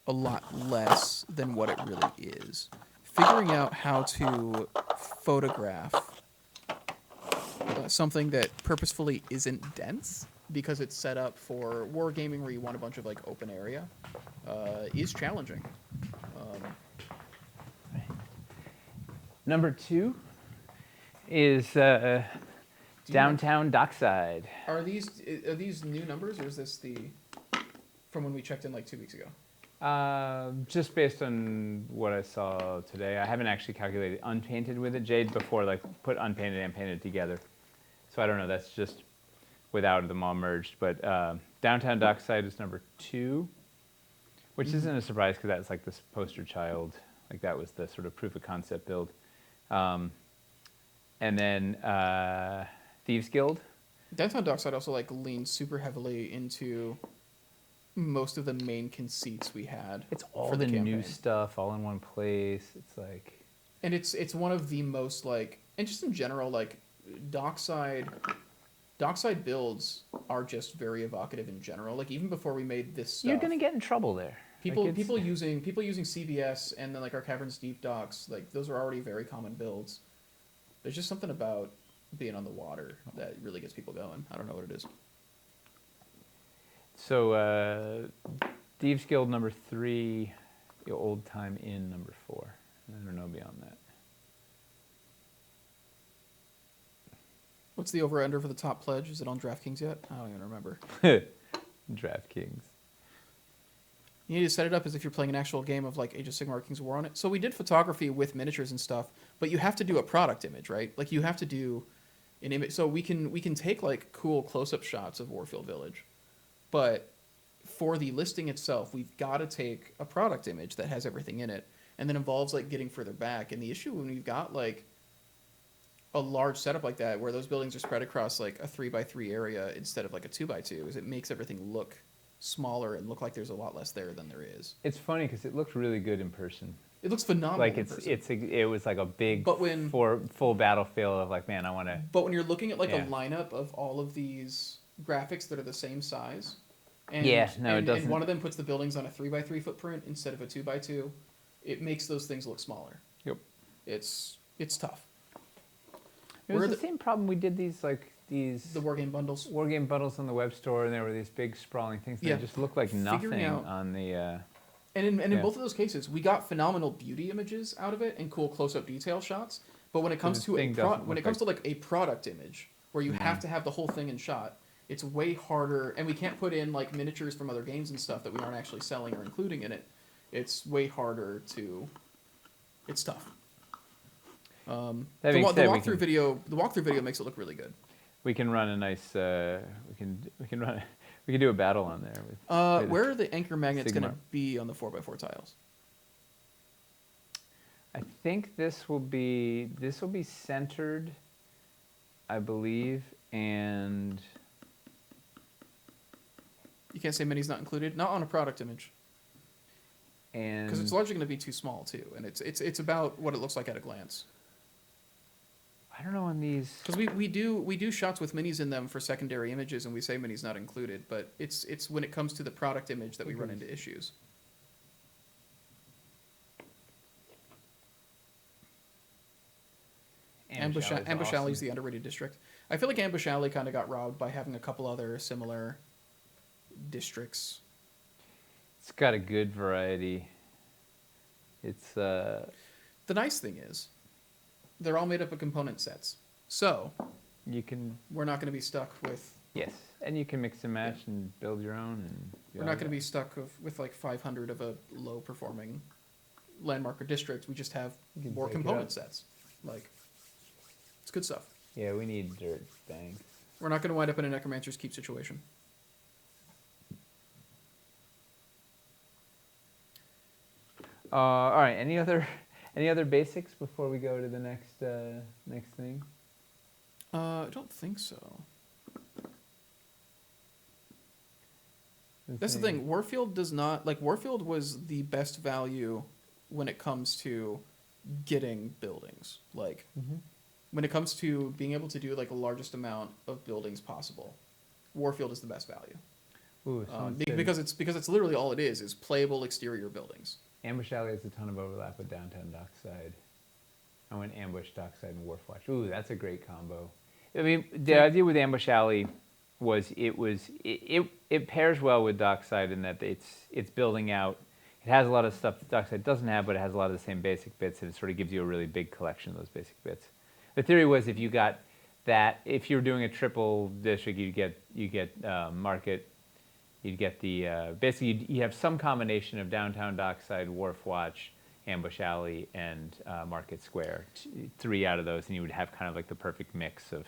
a lot less than what it really is. Figuring out how to photograph something that purposefully isn't dense because it's set up for wargaming where you want a bunch of like open area is challenging. Number 2 is downtown Dockside. Are these new numbers, or is this from when we checked in like 2 weeks ago? Just based on what I saw today. I haven't actually calculated unpainted with it. Jade before put unpainted and painted together. So I don't know, that's just without them all merged. But downtown Dockside is number 2, which isn't a surprise because that's like this poster child Like that was the sort of proof of concept build. And then Thieves Guild. Downtown Dockside also like leans super heavily into most of the main conceits we had. It's all for the new campaign. stuff all in one place. It's like, And it's one of the most like, and just in general, like Dockside builds are just very evocative in general. Like even before we made this stuff, you're gonna get in trouble there. people Like, people using CBS and then like our Caverns Deep docks, like those are already very common builds. There's just something about being on the water that really gets people going. I don't know what it is. So Thieves Guild number 3, the Old Time Inn number 4. I don't know beyond that. What's the over under for the top pledge? Is it on DraftKings yet? I don't even remember. DraftKings. You need to set it up as if you're playing an actual game of like Age of Sigmar Kings of War on it. So we did photography with miniatures and stuff, but you have to do a product image, right? Like you have to do an image. So we can take like cool close-up shots of Warfield Village, but for the listing itself, we've got to take a product image that has everything in it, and then involves like getting further back. And the issue when you've got like a large setup like that, where those buildings are spread across like a 3x3 area instead of like a 2x2, is it makes everything look smaller and look like there's a lot less there than there is. It's funny because it looked really good in person. It looks phenomenal. Like in person. it was like a big But when- full battlefield of like, man, I want to. But when you're looking at like Yeah. a lineup of all of these graphics that are the same size, and, Yeah, no, it doesn't. and one of them puts the buildings on a 3x3 footprint instead of a 2x2, it makes those things look smaller. Yep. It's tough. It was Where the the- same problem we did these The wargame bundles. war game bundles on the web store, and there were these big sprawling things. Yeah. They just looked like Figuring nothing out- on the. And in Yeah. both of those cases, we got phenomenal beauty images out of it and cool close-up detail shots. But when it comes the to thing doesn't when it look comes to like a product image where you have Mhm. to have the whole thing in shot, it's way harder. And we can't put in like miniatures from other games and stuff that we aren't actually selling or including in it. It's way harder to. It's tough. That The being said, we walkthrough can- video makes it look really good. We can run a nice. We can do a battle on there. With Where are the anchor magnets going to Sigmar. be on the 4x4 tiles? I think this will be centered, I believe, and You can't say mini's not included. Not on a product image. Because it's largely going to be too small too, and it's about what it looks like at a glance. I don't know on these. Because we do shots with minis in them for secondary images, and we say minis not included, but it's when it comes to the product image that we run into issues. Ambush Alley is the underrated district. I feel like Ambush Alley kind of got robbed by having a couple other similar districts. It's got a good variety. It's The nice thing is, they're all made up of component sets, so you can we're not going to be stuck with. yes, and you can mix and match and build your own. And We're not going to be stuck with like 500 of a low performing landmark or district. We just have You can more take it component up. sets. Like, it's good stuff. Yeah, we need dirt banks. We're not going to wind up in a Necromancer's Keep situation. All right. Any other basics before we go to the next thing? I don't think so. That's the thing. Warfield does not like Warfield was the best value when it comes to getting buildings. Like when it comes to being able to do like the largest amount of buildings possible, Warfield is the best value. Ooh, Because it's literally all it is playable exterior buildings. Ambush Alley has a ton of overlap with Downtown Dockside. I went Ambush, Dockside, and Wharfwatch. Ooh, that's a great combo. I mean, the idea with Ambush Alley was it pairs well with Dockside in that it's building out. It has a lot of stuff that Dockside doesn't have, but it has a lot of the same basic bits, and it sort of gives you a really big collection of those basic bits. The theory was if you got that, if you're doing a triple district, you get Market. You'd get the basically you have some combination of Downtown Dockside, Wharfwatch, Ambush Alley, and Market Square. 3 out of those, and you would have kind of like the perfect mix of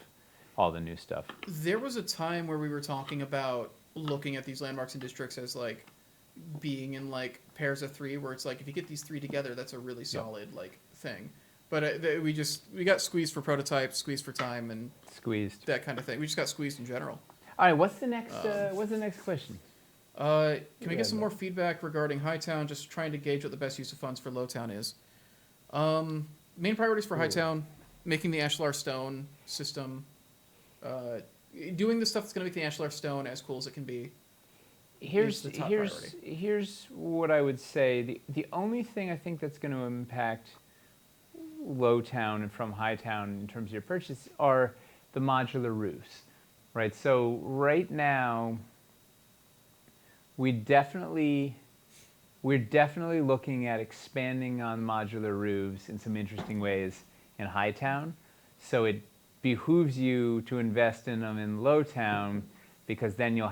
all the new stuff. There was a time where we were talking about looking at these landmarks and districts as like being in like pairs of 3, where it's like if you get these 3 together, that's a really solid like thing. But we got squeezed for prototypes, squeezed for time, and Squeezed. that kind of thing. We just got squeezed in general. All right, what's the next question? Can we get some more feedback regarding Hightown? Just trying to gauge what the best use of funds for Lowtown is. Main priorities for Hightown: making the Ashlar Stone system, doing the stuff that's going to make the Ashlar Stone as cool as it can be. Here's what I would say. The only thing I think that's going to impact Lowtown and from Hightown in terms of your purchase are the modular roofs, right? So right now, we're definitely looking at expanding on modular roofs in some interesting ways in Hightown. So it behooves you to invest in them in Lowtown, because then you'll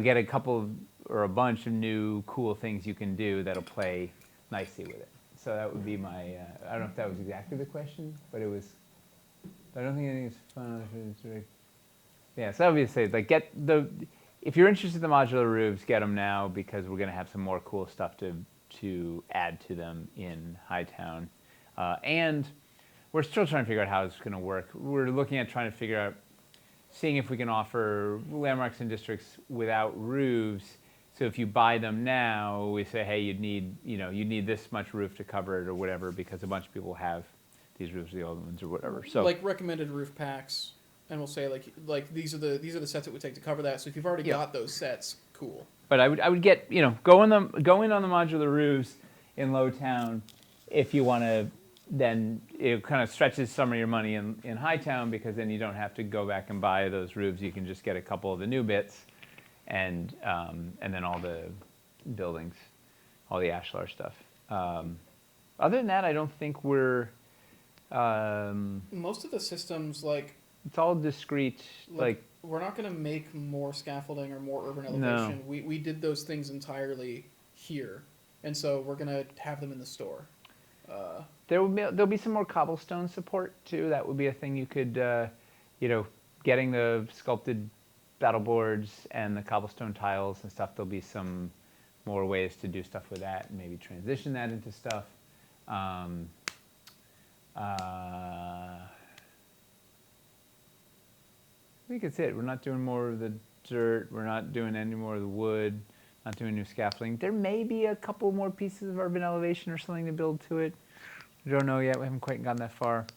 get a couple or a bunch of new cool things you can do that'll play nicely with it. So that would be my, I don't know if that was exactly the question, but it was, I don't think anything is fun. Yeah, so obviously, like if you're interested in the modular roofs, get them now, because we're going to have some more cool stuff to add to them in Hightown. And we're still trying to figure out how it's going to work. We're looking at trying to figure out, seeing if we can offer landmarks and districts without roofs. So if you buy them now, we say, hey, you need this much roof to cover it or whatever, because a bunch of people have these roofs, the old ones or whatever. So like recommended roof packs, and we'll say like these are the sets it would take to cover that. So if you've already got those sets, cool. But I would get, go in on the modular roofs in Lowtown if you want to. Then it kind of stretches some of your money in Hightown, because then you don't have to go back and buy those roofs. You can just get a couple of the new bits, and then all the buildings, all the Ashlar stuff. Other than that, I don't think we're. Most of the systems, like, it's all discrete. Like we're not going to make more scaffolding or more urban elevation. No. We did those things entirely here, and so we're going to have them in the store. There'll be some more cobblestone support too. That would be a thing you could, getting the sculpted battle boards and the cobblestone tiles and stuff. There'll be some more ways to do stuff with that, and maybe transition that into stuff. I think it's it. We're not doing more of the dirt. We're not doing any more of the wood. Not doing new scaffolding. There may be a couple more pieces of urban elevation or something to build to it. We don't know yet. We haven't quite gotten that far.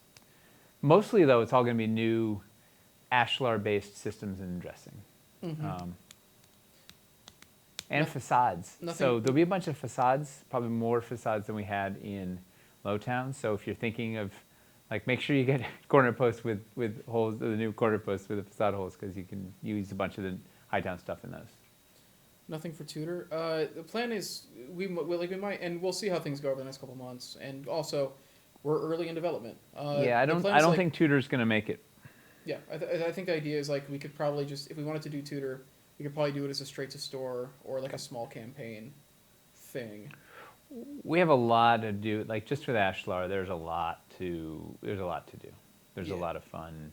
Mostly, though, it's all going to be new Ashlar-based systems and dressing. Mm-hmm. And facades. So there'll be a bunch of facades, probably more facades than we had in Lowtown. So if you're thinking of, like, make sure you get corner posts with holes, the new corner posts with the facade holes, because you can use a bunch of the Hightown stuff in those. Nothing for Tudor. The plan is we might, and we'll see how things go over the next couple months. And also, we're early in development. I don't think Tudor's going to make it. Yeah, I think the idea is, like, we could probably just, if we wanted to do Tudor, we could probably do it as a straight to store or like a small campaign thing. We have a lot to do, like, just with Ashlar. There's a lot to do. There's a lot of fun.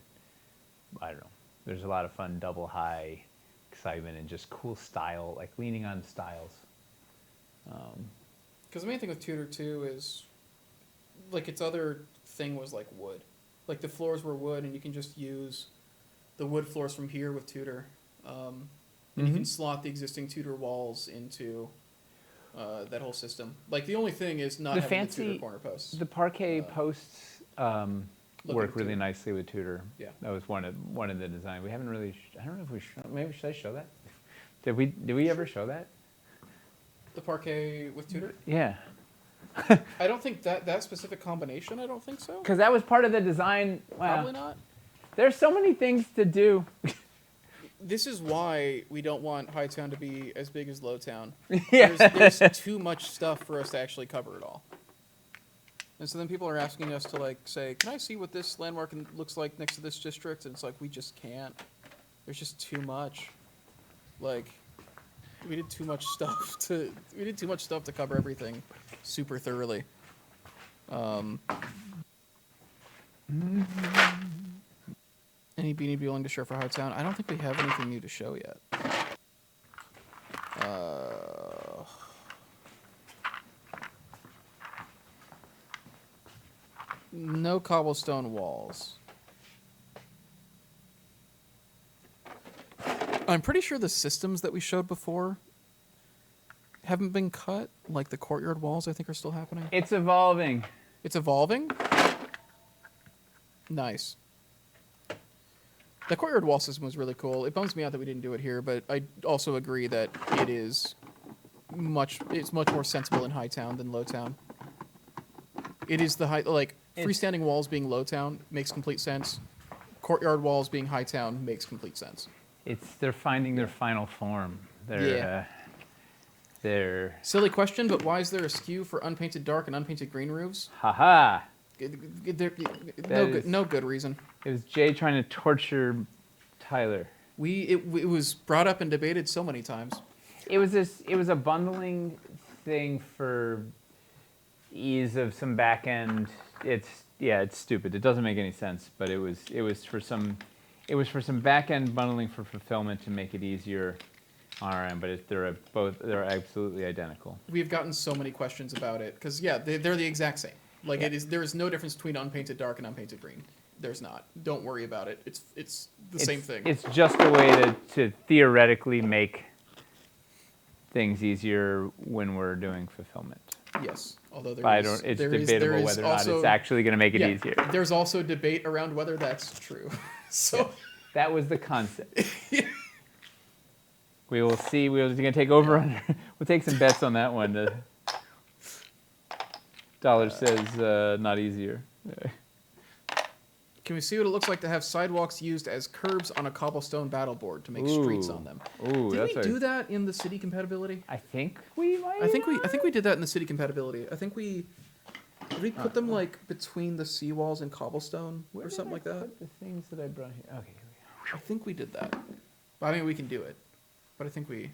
I don't know. There's a lot of fun double high excitement and just cool style, like leaning on styles. Because the main thing with Tudor too is, like, its other thing was like wood, like the floors were wood, and you can just use the wood floors from here with Tudor, and you can slot the existing Tudor walls into that whole system. Like, the only thing is not having the Tudor corner posts. The parquet posts work really nicely with Tudor. Yeah, that was one of the design. We haven't really. I don't know if we. Maybe should I show that? Did we ever show that? The parquet with Tudor? Yeah. I don't think that specific combination. I don't think so. Because that was part of the design. Wow. Probably not. There's so many things to do. This is why we don't want Hightown to be as big as Lowtown. Yeah. There's too much stuff for us to actually cover it all. And so then people are asking us to, like, say, can I see what this landmark looks like next to this district? And it's like, we just can't. There's just too much. Like, we did too much stuff to cover everything super thoroughly. Any beanie be willing to share for Hightown? I don't think we have anything new to show yet. No cobblestone walls. I'm pretty sure the systems that we showed before haven't been cut. Like the courtyard walls, I think, are still happening. It's evolving. It's evolving? Nice. The courtyard wall system was really cool. It bums me out that we didn't do it here, but I also agree that it's much more sensible in Hightown than Lowtown. It is freestanding walls being Lowtown makes complete sense. Courtyard walls being Hightown makes complete sense. They're finding their final form. They're Silly question, but why is there a skew for unpainted dark and unpainted green roofs? haha. No good reason. It was Jay trying to torture Tyler. It was brought up and debated so many times. It was a bundling thing for ease of some back end. It's stupid. It doesn't make any sense, but it was for some back end bundling for fulfillment to make it easier on our end. But they're absolutely identical. We've gotten so many questions about it because they're the exact same. Like there is no difference between unpainted dark and unpainted green. There's not. Don't worry about it. It's the same thing. It's just a way to theoretically make things easier when we're doing fulfillment. Yes, although it's debatable whether or not it's actually going to make it easier. There's also debate around whether that's true. So that was the concept. We will see. We're going to take over. We'll take some bets on that one. Dollar says not easier. Can we see what it looks like to have sidewalks used as curbs on a cobblestone battle board to make streets on them? Ooh, did we do that in the city compatibility? I think we might. I think we did that in the city compatibility. I think we put them like between the seawalls and cobblestone or something like that. Put the things that I brought here. Okay, here we go. I think we did that. But, I mean, we can do it. But I think we.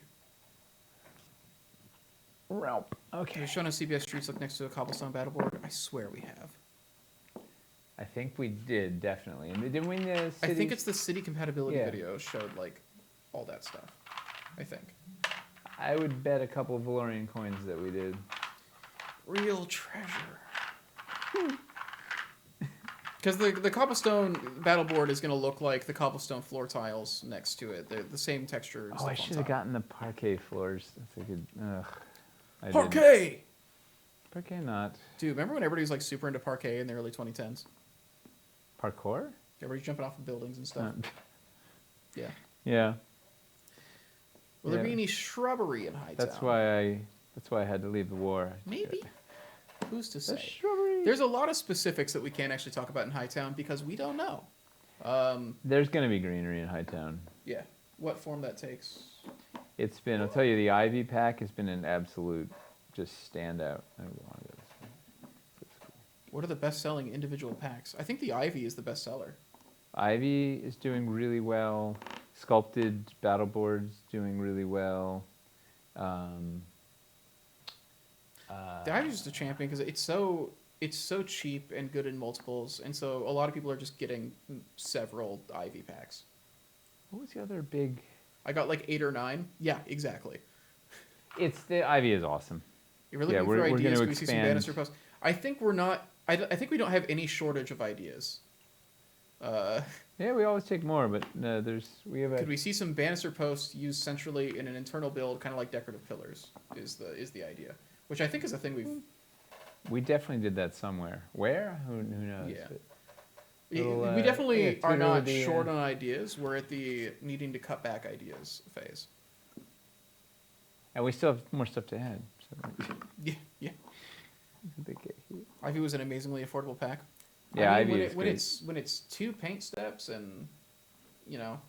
Relp. Okay. Have we shown how CBS streets look next to a cobblestone battle board? I swear we have. I think we did, definitely. And didn't we in the I think it's the city compatibility video showed like all that stuff. I think. I would bet a couple of Valorian coins that we did. Real treasure. Because the cobblestone battle board is going to look like the cobblestone floor tiles next to it. They're the same texture. Oh, I should have gotten the parquet floors. That's a good. Parquet! Parquet not. Dude, remember when everybody was like super into parquet in the early 2010s? Parkour? Everybody's jumping off of buildings and stuff. Yeah. Yeah. Will there be any shrubbery in Hightown? That's why I had to leave the war. Maybe. Who's to say? Shrubbery. There's a lot of specifics that we can't actually talk about in Hightown because we don't know. There's going to be greenery in Hightown. Yeah. What form that takes. It's been, I'll tell you, the Ivy pack has been an absolute just standout. What are the best-selling individual packs? I think the Ivy is the best seller. Ivy is doing really well. Sculpted battle boards doing really well. The Ivy's just a champion because it's so cheap and good in multiples, and so a lot of people are just getting several Ivy packs. What was the other big? I got like 8 or 9. Yeah, exactly. The Ivy is awesome. You're looking for ideas. Can we see some banister posts? I think we're not. I think we don't have any shortage of ideas. Yeah, we always take more, but we have. Could we see some banister posts used centrally in an internal build, kind of like decorative pillars? Is the idea, which I think is a thing we've. We definitely did that somewhere. Where? Who knows? Yeah. Little, we definitely are not short on ideas. We're at the needing to cut back ideas phase. And we still have more stuff to add. So. Yeah. Ivy was an amazingly affordable pack. Yeah, I mean, Ivy is great. when it's 2 paint steps and no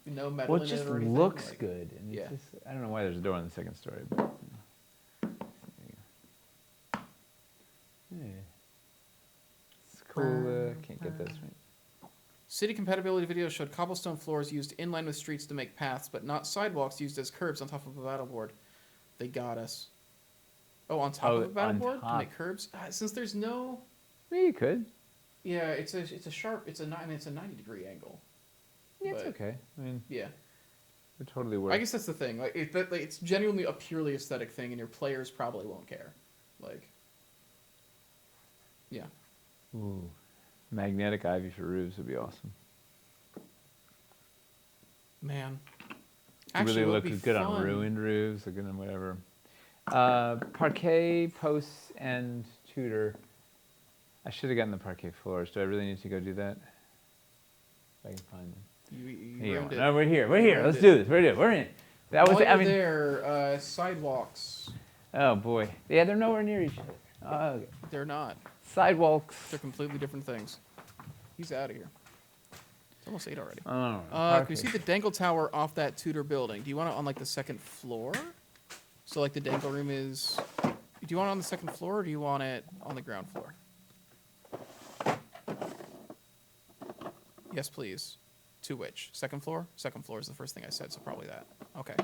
metal in it or anything. Well, it just looks like, good, and it's just, I don't know why there's a door on the second story, but yeah. It's cool. Can't get this right. City compatibility video showed cobblestone floors used inline with streets to make paths, but not sidewalks used as curbs on top of a battle board. They got us. Oh, on top of a battle board to make curbs? Since there's no... Yeah, you could. Yeah, it's a sharp... It's a 90-degree angle. Yeah, it's okay. I mean... Yeah. It totally works. I guess that's the thing. Like, it's genuinely a purely aesthetic thing, and your players probably won't care. Like... Yeah. Ooh. Magnetic ivy for roofs would be awesome. Man. It really what would looks be good on fun- ruined roofs, good on whatever. Parquet, posts, and Tudor. I should have gotten the parquet floors. Do I really need to go do that? If I can find them. You ruined it. No, we're here. We're You here. ruined Let's it. do this. We're in. That was. While I you're mean, there, sidewalks. oh boy. Yeah, they're nowhere near each other. Oh, okay. They're not. Sidewalks. They're completely different things. He's out of here. It's almost 8 already. Oh, Can you see the dangle tower off that Tudor building? Do you want it on like the second floor? So like the dangle room is. Do you want it on the second floor or do you want it on the ground floor? Yes, please. To which? Second floor? Second floor is the first thing I said, so probably that. Okay.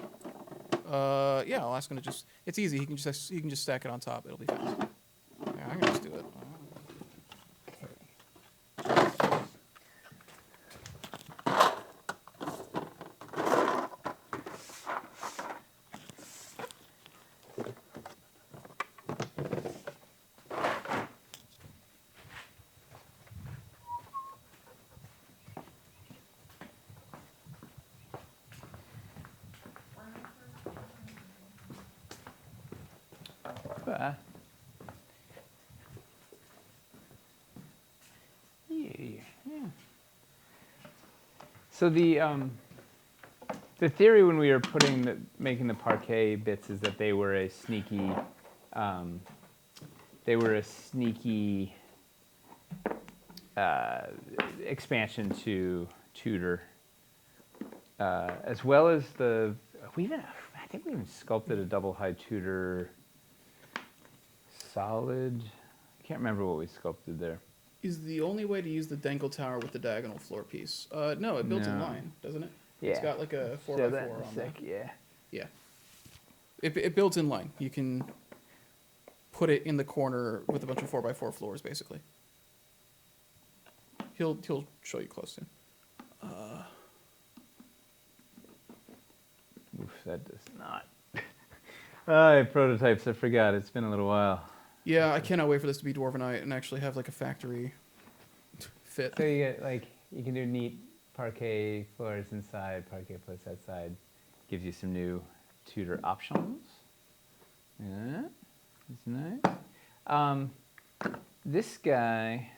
Yeah, I'll ask him to just. It's easy. He can just stack it on top. It'll be fast. Yeah, I can just do it. Yeah. So the theory when we were making the parquet bits is that they were a sneaky expansion to Tudor, as well as I think we even sculpted a double high Tudor solid. I can't remember what we sculpted there. Is the only way to use the dangle tower with the diagonal floor piece? No, it builds in No. line, doesn't it? Yeah. It's got like a 4x4 So that in a on sec, there. yeah. Yeah. It builds in line. You can put it in the corner with a bunch of 4x4 floors, basically. He'll show you close soon. Oof, that does not. Prototypes, I forgot. It's been a little while. Yeah, I cannot wait for this to be Dwarvenite and actually have like a factory fit. So you get you can do neat parquet floors inside, parquet floors outside. Gives you some new Tudor options. Yeah, it's nice. This guy,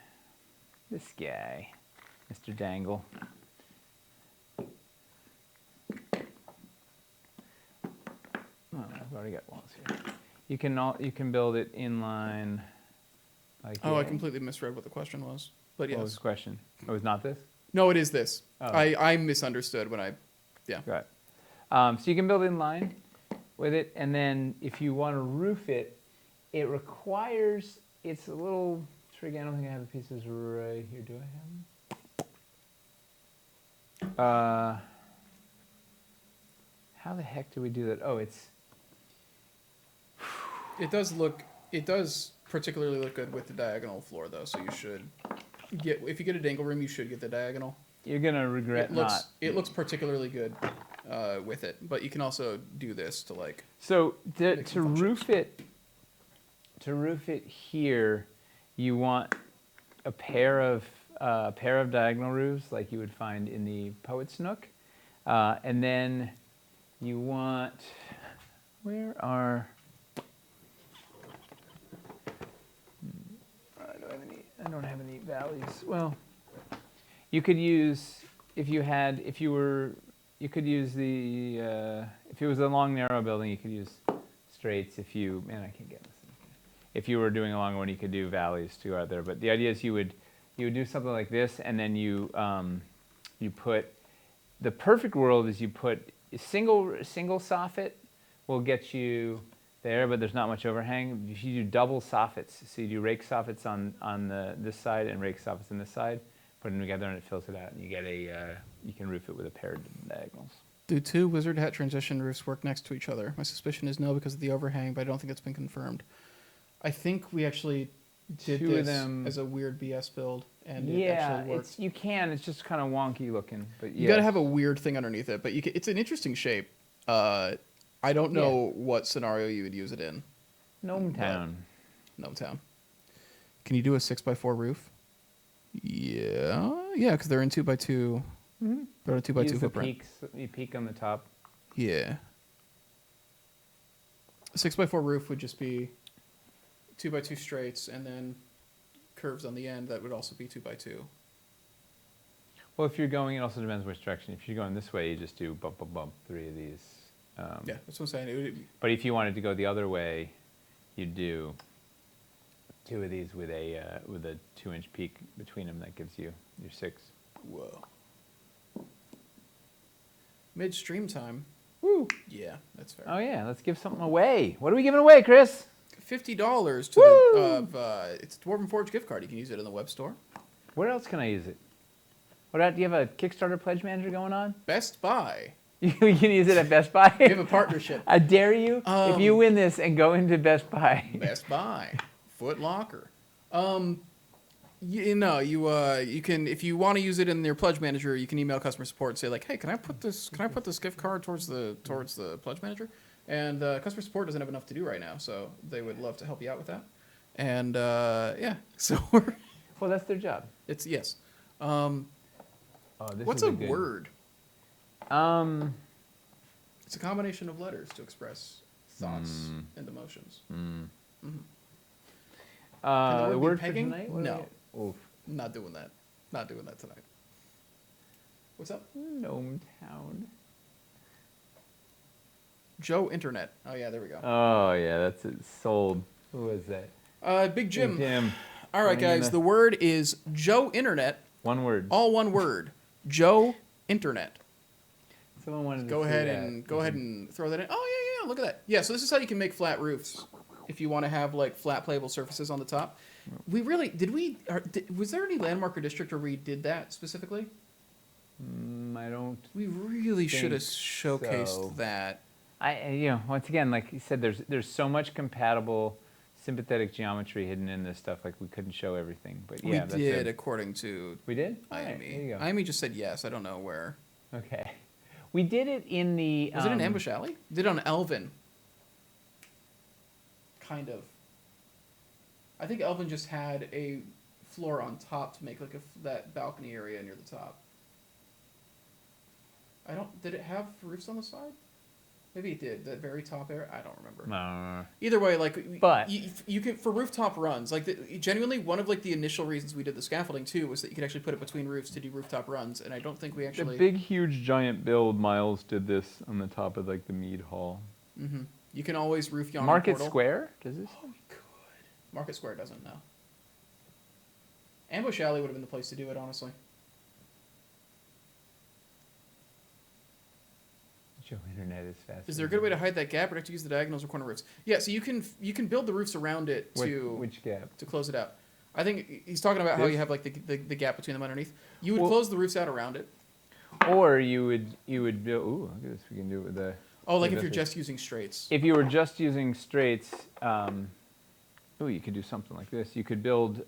Mr. Dangle. Oh, I've already got walls here. You can build it inline. Like Oh, I completely misread what the question was. But yes. What was the question? Oh, it was not this? No, it is this. Oh. I misunderstood when I. Yeah. Right. So you can build in line with it, and then if you want to roof it, it requires. It's a little tricky. I don't think I have the pieces right here. Do I have them? How the heck do we do that? Oh, it's. It does particularly look good with the diagonal floor though, so you should if you get a dangle room, you should get the diagonal. You're gonna regret not. It looks particularly good with it, but you can also do this to like. So to make some roof it, here, you want a pair of diagonal roofs like you would find in the Poet's Nook, and then you want I don't have any valleys. Well, you could use if it was a long narrow building, you could use straights. I can't get this. If you were doing a long one, you could do valleys too out there. But the idea is you would do something like this, and then you put. The perfect world is you put a single soffit will get you there, but there's not much overhang. If you do double soffits, so you do rake soffits on this side and rake soffits on this side, put them together and it fills it out, and you get you can roof it with a pair of diagonals. Do two wizard hat transition roofs work next to each other? My suspicion is no because of the overhang, but I don't think it's been confirmed. I think we actually did Two of this them- as a weird BS build, and it Yeah, actually worked. you can. It's just kind of wonky looking, but You got to have a weird thing underneath it, but it's an interesting shape. I don't know what scenario you would use it in. Gnome Town. Gnome Town. Can you do a 6x4 roof? Yeah, because they're in 2x2. Mm-hmm. They're on a 2x2 Use the footprint. peaks. You peak on the top. Yeah. A 6x4 roof would just be 2x2 straights, and then curves on the end. That would also be 2x2. Well, if you're going, it also depends which direction. If you're going this way, you just do bump, bump, bump, 3 of these. Yeah, that's what I'm saying. It would, But if you wanted to go the other way, you'd do 2 of these with a 2-inch peak between them. That gives you your 6. whoa. Midstream time. Woo! Yeah, that's fair. Oh yeah, let's give something away. What are we giving away, Chris? $50 to Woo! it's a Dwarven Forge gift card. You can use it in the web store. Where else can I use it? What about? Do you have a Kickstarter pledge manager going on? Best Buy. You can use it at Best Buy. We have a partnership. I dare you, if you win this and go into Best Buy. Best Buy, Foot Locker. You can, if you want to use it in your pledge manager, you can email customer support and say like, hey, can I put this gift card towards the pledge manager? And customer support doesn't have enough to do right now, so they would love to help you out with that. And yeah, so Well, that's their job. it's yes. This What's is a good. word? It's a combination of letters to express thoughts and emotions. The word be word for pegging? tonight? What do No. we- Oof. Not doing that. Not doing that tonight. What's up? Gnome Town. Joe Internet. Oh yeah, there we go. Oh yeah, that's it. Sold. Who is that? Big Jim. Jim. All right, Running in guys. the- The word is Joe Internet. One word. All one word. Joe Internet. Someone wanted to Go see ahead that. and throw that in. Oh yeah. Look at that. Yeah. So this is how you can make flat roofs. If you want to have like flat playable surfaces on the top. We really was there any landmark or district where we did that specifically? I don't. We really should have think showcased so. that. Once again, like you said, there's so much compatible sympathetic geometry hidden in this stuff. Like we couldn't show everything, but yeah, We that's did, it. according to We did. All right, IME. there you go. IME just said yes. I don't know where. Okay. We did it in the. Was it in Ambush Alley? Did it on Elvin. Kind of. I think Elvin just had a floor on top to make like that balcony area near the top. Did it have roofs on the side? Maybe it did. That very top area? I don't remember. Either way, like, But- you can, for rooftop runs, like, genuinely, one of, like, the initial reasons we did the scaffolding, too, was that you could actually put it between roofs to do rooftop runs, and I don't think we The actually... big, huge, giant build, Miles did this on the top of like the Mead Hall. Mm-hmm. You can always roof yawning Market portal. Square? Does this? Oh, good. Market Square doesn't, no. Ambush Alley would have been the place to do it, honestly. Joe Internet is fast. Is there a good way to hide that gap, or do you have to use the diagonals or corner roofs? Yeah, so you can build the roofs around it Which gap? to close it out. I think he's talking about how This? you have like the gap between them underneath. You would Well- close the roofs out around it. Or you would build. Ooh, look at this. We can do it with the. Oh, like with if you're this. just using straights. If you were just using straights, you could do something like this. You could build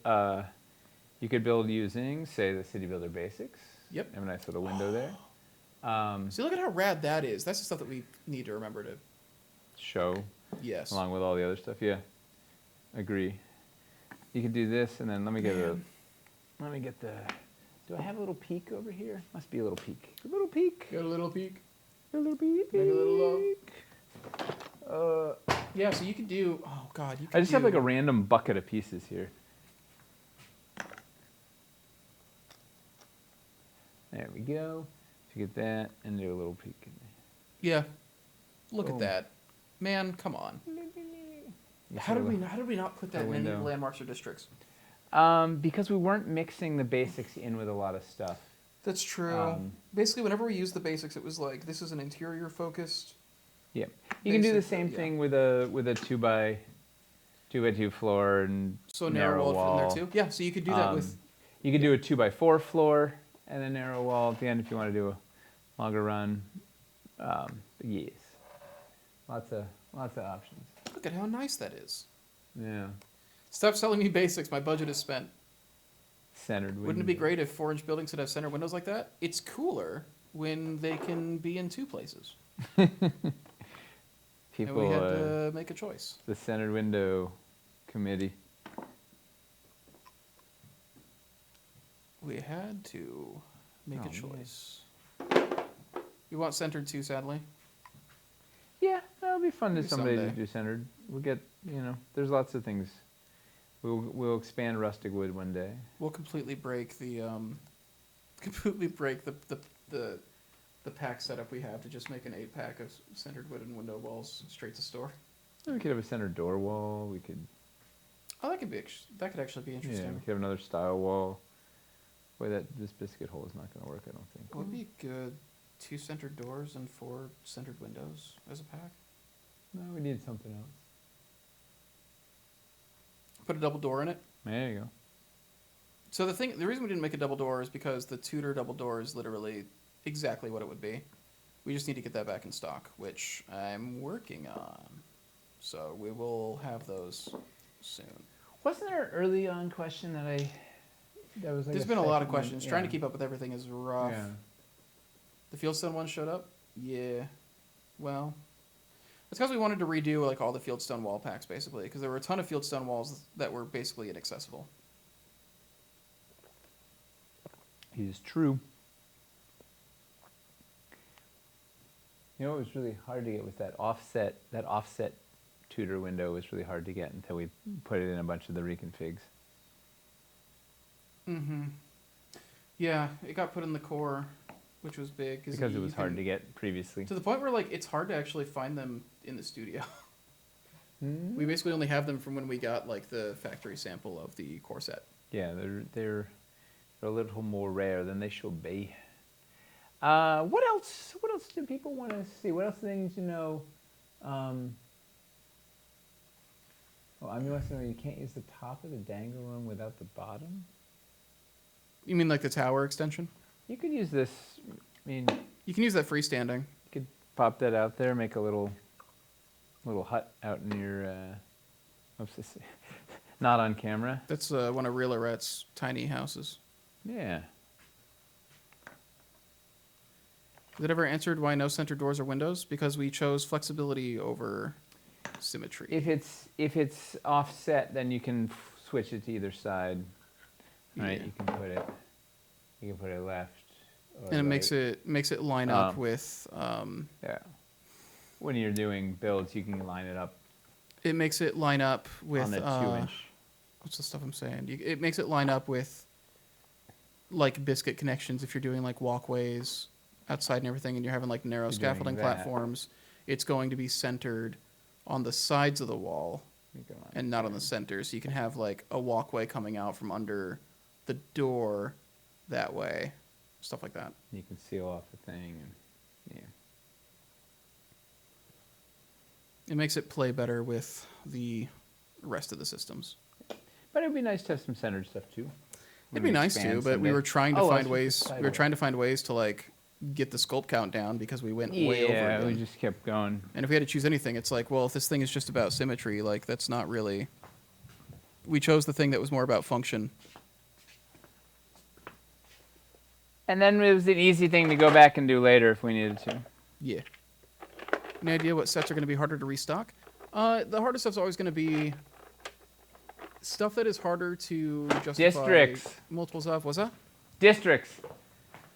using, say, the City Builder Basics. Yep. Have a nice little window there. See, look at how rad that is. That's the stuff that we need to remember to. Show Yes. along with all the other stuff. Yeah, agree. You could do this, and then let me get the. Do I have a little peak over here? Must be a little peak. A little peak. Got a little peek. A little peak. Make a little low. Yeah, so you could do. Oh God, you. Could I just have do- like a random bucket of pieces here. There we go. So you get that and do a little peek in there. Yeah. Look Boom. at that, man. Come on. You How see did the- we not put that in any window. landmarks or districts? Because we weren't mixing the basics in with a lot of stuff. That's true. Basically, whenever we used the basics, it was like this is an interior focused. Yeah, you can do the Basically, same yeah. thing with a 2x2 floor and So narrow wall wall. from there too. Yeah, so you could do that with. You could do a 2x4 floor and a narrow wall at the end if you want to do a longer run. But yes, lots of options. Look at how nice that is. Yeah, Stop selling me basics. My budget is spent. centered. Wouldn't it be great if 4-inch buildings could have center windows like that? It's cooler when they can be in two places. People, and we had to make a choice. the centered window committee. We had to make Oh, a choice. We want centered too, sadly. Yeah, that'll be fun to Maybe someday to someday. do centered. We'll get, there's lots of things. We'll expand rustic wood one day. We'll completely break the the pack setup we have to just make an 8-pack of centered wood and window walls straight to store. We could have a centered door wall. We could, Oh, that could actually be yeah, interesting. we could have another style wall. Boy, this biscuit hole is not going to work, I don't think. Would be good. 2 centered doors and 4 centered windows as a pack. No, we need something else. Put a double door in it. There you go. So the reason we didn't make a double door is because the Tudor double door is literally exactly what it would be. We just need to get that back in stock, which I'm working on. So we will have those soon. Wasn't there an early on question that was like There's been a lot of second one? questions. Trying to keep up with everything is rough. Yeah. The Fieldstone one showed up? Yeah. Well, it's because we wanted to redo like all the Fieldstone wall packs basically, because there were a ton of Fieldstone walls that were basically inaccessible. It is true. You know what was really hard to get was that offset Tudor window was really hard to get until we put it in a bunch of the reconfigs. Mm-hmm. Yeah, it got put in the core, which was big. Because it was hard to get previously. To the point where like it's hard to actually find them in the studio. Mm. We basically only have them from when we got like the factory sample of the core set. Yeah, they're a little more rare than they should be. What else do people want to see? What else things I mean, you can't use the top of the dangle room without the bottom. You mean like the tower extension? You could use this. I mean, You can use that freestanding. you could pop that out there, make a little hut out in your. Not on camera. That's one of Real Lorette's tiny houses. Yeah. Has it ever answered why no center doors or windows? Because we chose flexibility over symmetry. If it's offset, then you can switch it to either side. Right? Yeah. You can put it left. Or And it right. makes it line up with. Yeah. When you're doing builds, you can line it up It makes it line up with. on the 2-inch. What's the stuff I'm saying? It makes it line up with like biscuit connections if you're doing like walkways outside and everything and you're having like narrow You're doing scaffolding that. platforms. It's going to be centered on the sides of the wall and not on the center. So you can have like a walkway coming out from under the door that way. Stuff like that. You can seal off the thing. And, yeah. It makes it play better with the rest of the systems. But it'd be nice to have some centered stuff too. It'd be nice too, but we were trying to find ways. We were sidewalk. trying to find ways to like get the sculpt count down because we went way over. Yeah, we again. just kept going. And if we had to choose anything, it's like, well, if this thing is just about symmetry, like that's not really. We chose the thing that was more about function. And then it was an easy thing to go back and do later if we needed to. Yeah. Any idea what sets are going to be harder to restock? The hardest stuff's always going to be stuff that is harder to justify Districts. multiples of. What's that? Districts.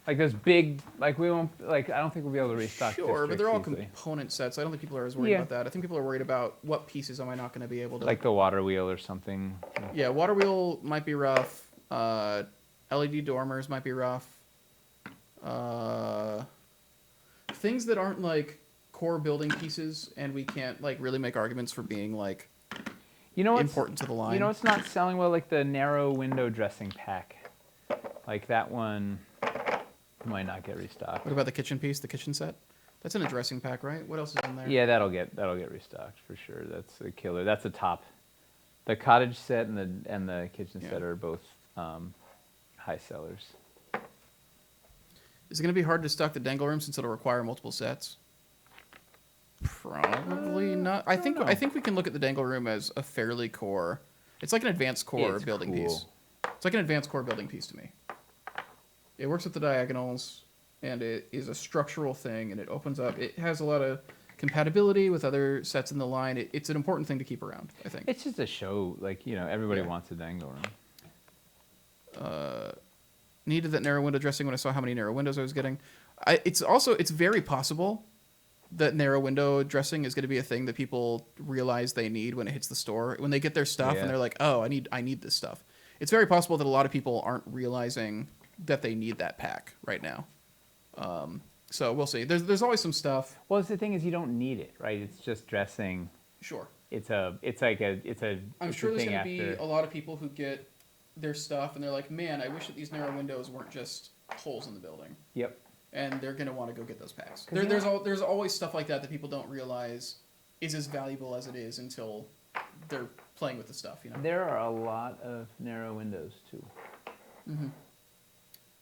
Like those big, like we won't, like I don't think we'll be able to restock Sure, but they're all districts easily. component sets. I don't think people are as worried Yeah. about that. I think people are worried about what pieces am I not going to be able to. Like the water wheel or something. Yeah, water wheel might be rough. LED dormers might be rough. Things that aren't like core building pieces, and we can't like really make arguments for being like important to the line. You know what's not selling well? Like the narrow window dressing pack. Like that one might not get restocked. What about the kitchen piece, the kitchen set? That's in a dressing pack, right? What else is in there? Yeah, that'll get restocked for sure. That's a killer. That's a top. The cottage set and the kitchen set are both high sellers. Is it going to be hard to stock the dangle room since it'll require multiple sets? Probably not. I think we can look at the dangle room as a fairly core. It's like an advanced core building piece. It's like an advanced core building piece to me. It works with the diagonals, and it is a structural thing, and it opens up. It has a lot of compatibility with other sets in the line. It's an important thing to keep around, I think. It's just a show. Like everybody wants a dangle room. needed that narrow window dressing when I saw how many narrow windows I was getting. It's very possible that narrow window dressing is going to be a thing that people realize they need when it hits the store. When they get their stuff and they're like, oh, I need this stuff. It's very possible that a lot of people aren't realizing that they need that pack right now. So we'll see. There's always some stuff. Well, it's the thing is you don't need it, right? It's just dressing. Sure. I'm sure there's going to be a lot of people who get their stuff and they're like, man, I wish that these narrow windows weren't just holes in the building. Yep. And they're going to want to go get those packs. There's always stuff like that people don't realize is as valuable as it is until they're playing with the stuff, you know? There are a lot of narrow windows, too. Mm-hmm.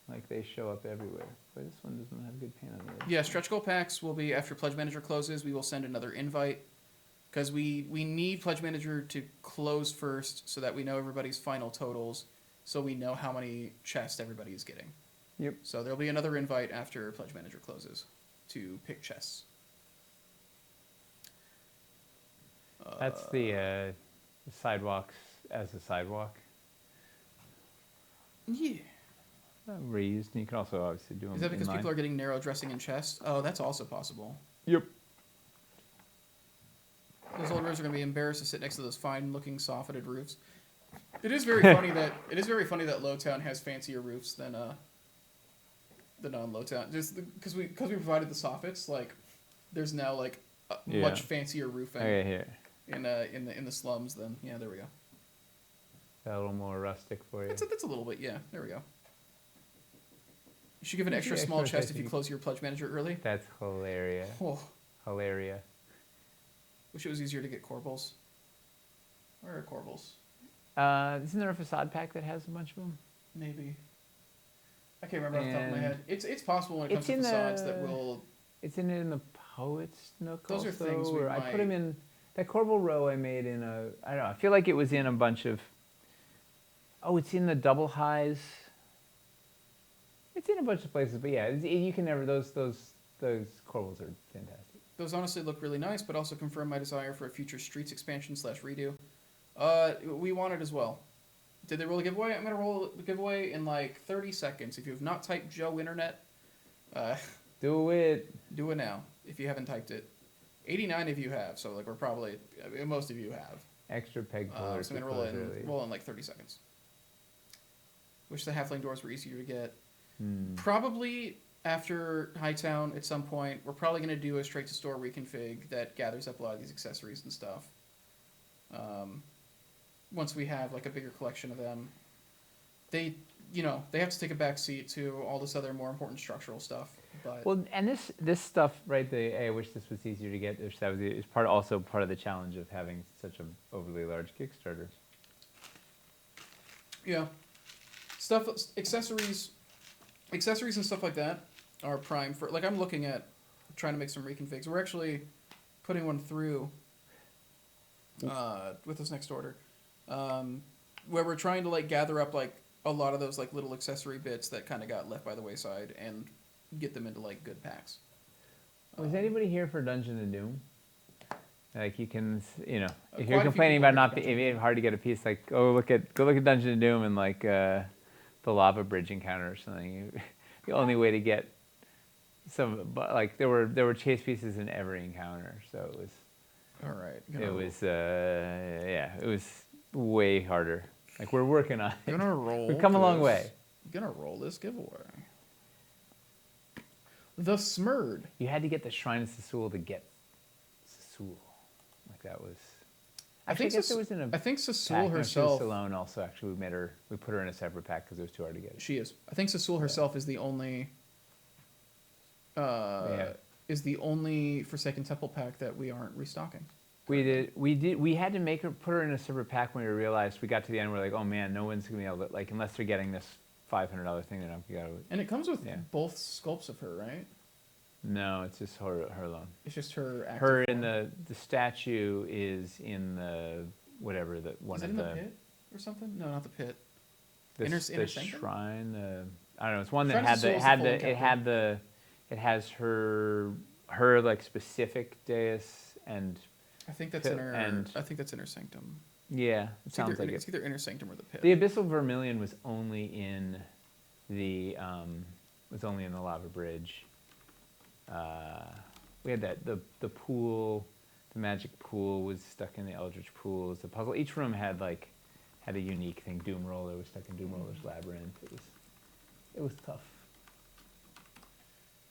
Like, they show up everywhere. But this one doesn't have good paint on it. Yeah, stretch goal packs will be after Pledge Manager closes. We will send another invite. Because we need Pledge Manager to close first so that we know everybody's final totals. So we know how many chests everybody is getting. Yep. So there'll be another invite after Pledge Manager closes to pick chests. That's the sidewalks as a sidewalk. Yeah. Raised, and you can also obviously do them. Is that because inline. people are getting narrow dressing in chests? Oh, that's also possible. Yep. Those old roofs are going to be embarrassed to sit next to those fine-looking soffitted roofs. It is very funny that Lowtown has fancier roofs than non-Lowtown. Just because we provided the soffits, like there's now like a much fancier roofing here. in the slums than there we go. A little more rustic for you. That's a little bit, yeah. There we go. You should give an extra small chest if you close your Pledge Manager early. That's hilarious. Oh. Hilarious. Wish it was easier to get Corbels. Where are Corbels? Isn't there a facade pack that has a bunch of them? Maybe. I can't remember off the top of my head. It's possible when it comes to facades that will... It's in the Poets Nook. Those also, are things we I might... put them in that Corbel row I made in a. I don't know. I feel like it was in a bunch of. Oh, it's in the double highs. It's in a bunch of places, but yeah, you can never. Those Corbels are fantastic. Those honestly look really nice, but also confirm my desire for a future Streets expansion / redo. We want it as well. Did they roll a giveaway? I'm going to roll the giveaway in like 30 seconds. If you have not typed Joe Internet, do it. Do it now if you haven't typed it. 89 of you have, so like we're probably, most of you have. Extra peg pullers. So I'm going to roll in like 30 seconds. Wish the halfling doors were easier to get. Probably after Hightown at some point, we're probably going to do a straight to store reconfig that gathers up a lot of these accessories and stuff. Once we have like a bigger collection of them, they have to take a back seat to all this other more important structural stuff. But well, and this stuff, right? I wish this was easier to get. That was is also part of the challenge of having such an overly large Kickstarter. Yeah, accessories and stuff like that are prime for. Like I'm looking at trying to make some reconfigs. We're actually putting one through with this next order, where we're trying to like gather up like a lot of those like little accessory bits that kind of got left by the wayside and get them into like good packs. Was anybody here for Dungeon of Doom? Like you can, if you're quite a few complaining people about not here for being hard to get a piece, like go look at Dungeon of Doom and like the lava bridge encounter or something. The only way to get some, like there were chase pieces in every encounter, so it was. All right. It was way harder. Like we're working on it. Gonna roll. We've come a long way. Gonna roll this giveaway. The Smurd. You had to get the Shrine of Sassul to get Sassul. Like that was. I think Sassul herself. Alone also, actually, we put her in a separate pack because it was too hard to get. She is. I think Sassul herself is the only. Is the only Forsaken Temple pack that we aren't restocking. We had to put her in a separate pack when we realized we got to the end. We're like, oh man, no one's gonna be able to, like, unless they're getting this $500 thing, they're not gonna go. And it comes with both sculpts of her, right? No, it's just her alone. It's just her. Her in the statue is in the whatever the one is it of in the pit or something? No, not the pit. The shrine. I don't know. It's one that it has her like specific dais and. I think that's in her. I think that's Inner Sanctum. Yeah, it sounds like it's either Inner Sanctum or the pit. The Abyssal Vermilion was only in the was only in the lava bridge. We had the pool, the magic pool was stuck in the eldritch pool. It's a puzzle. Each room had a unique thing. Doom Roller was stuck in Doom Roller's labyrinth. It was tough.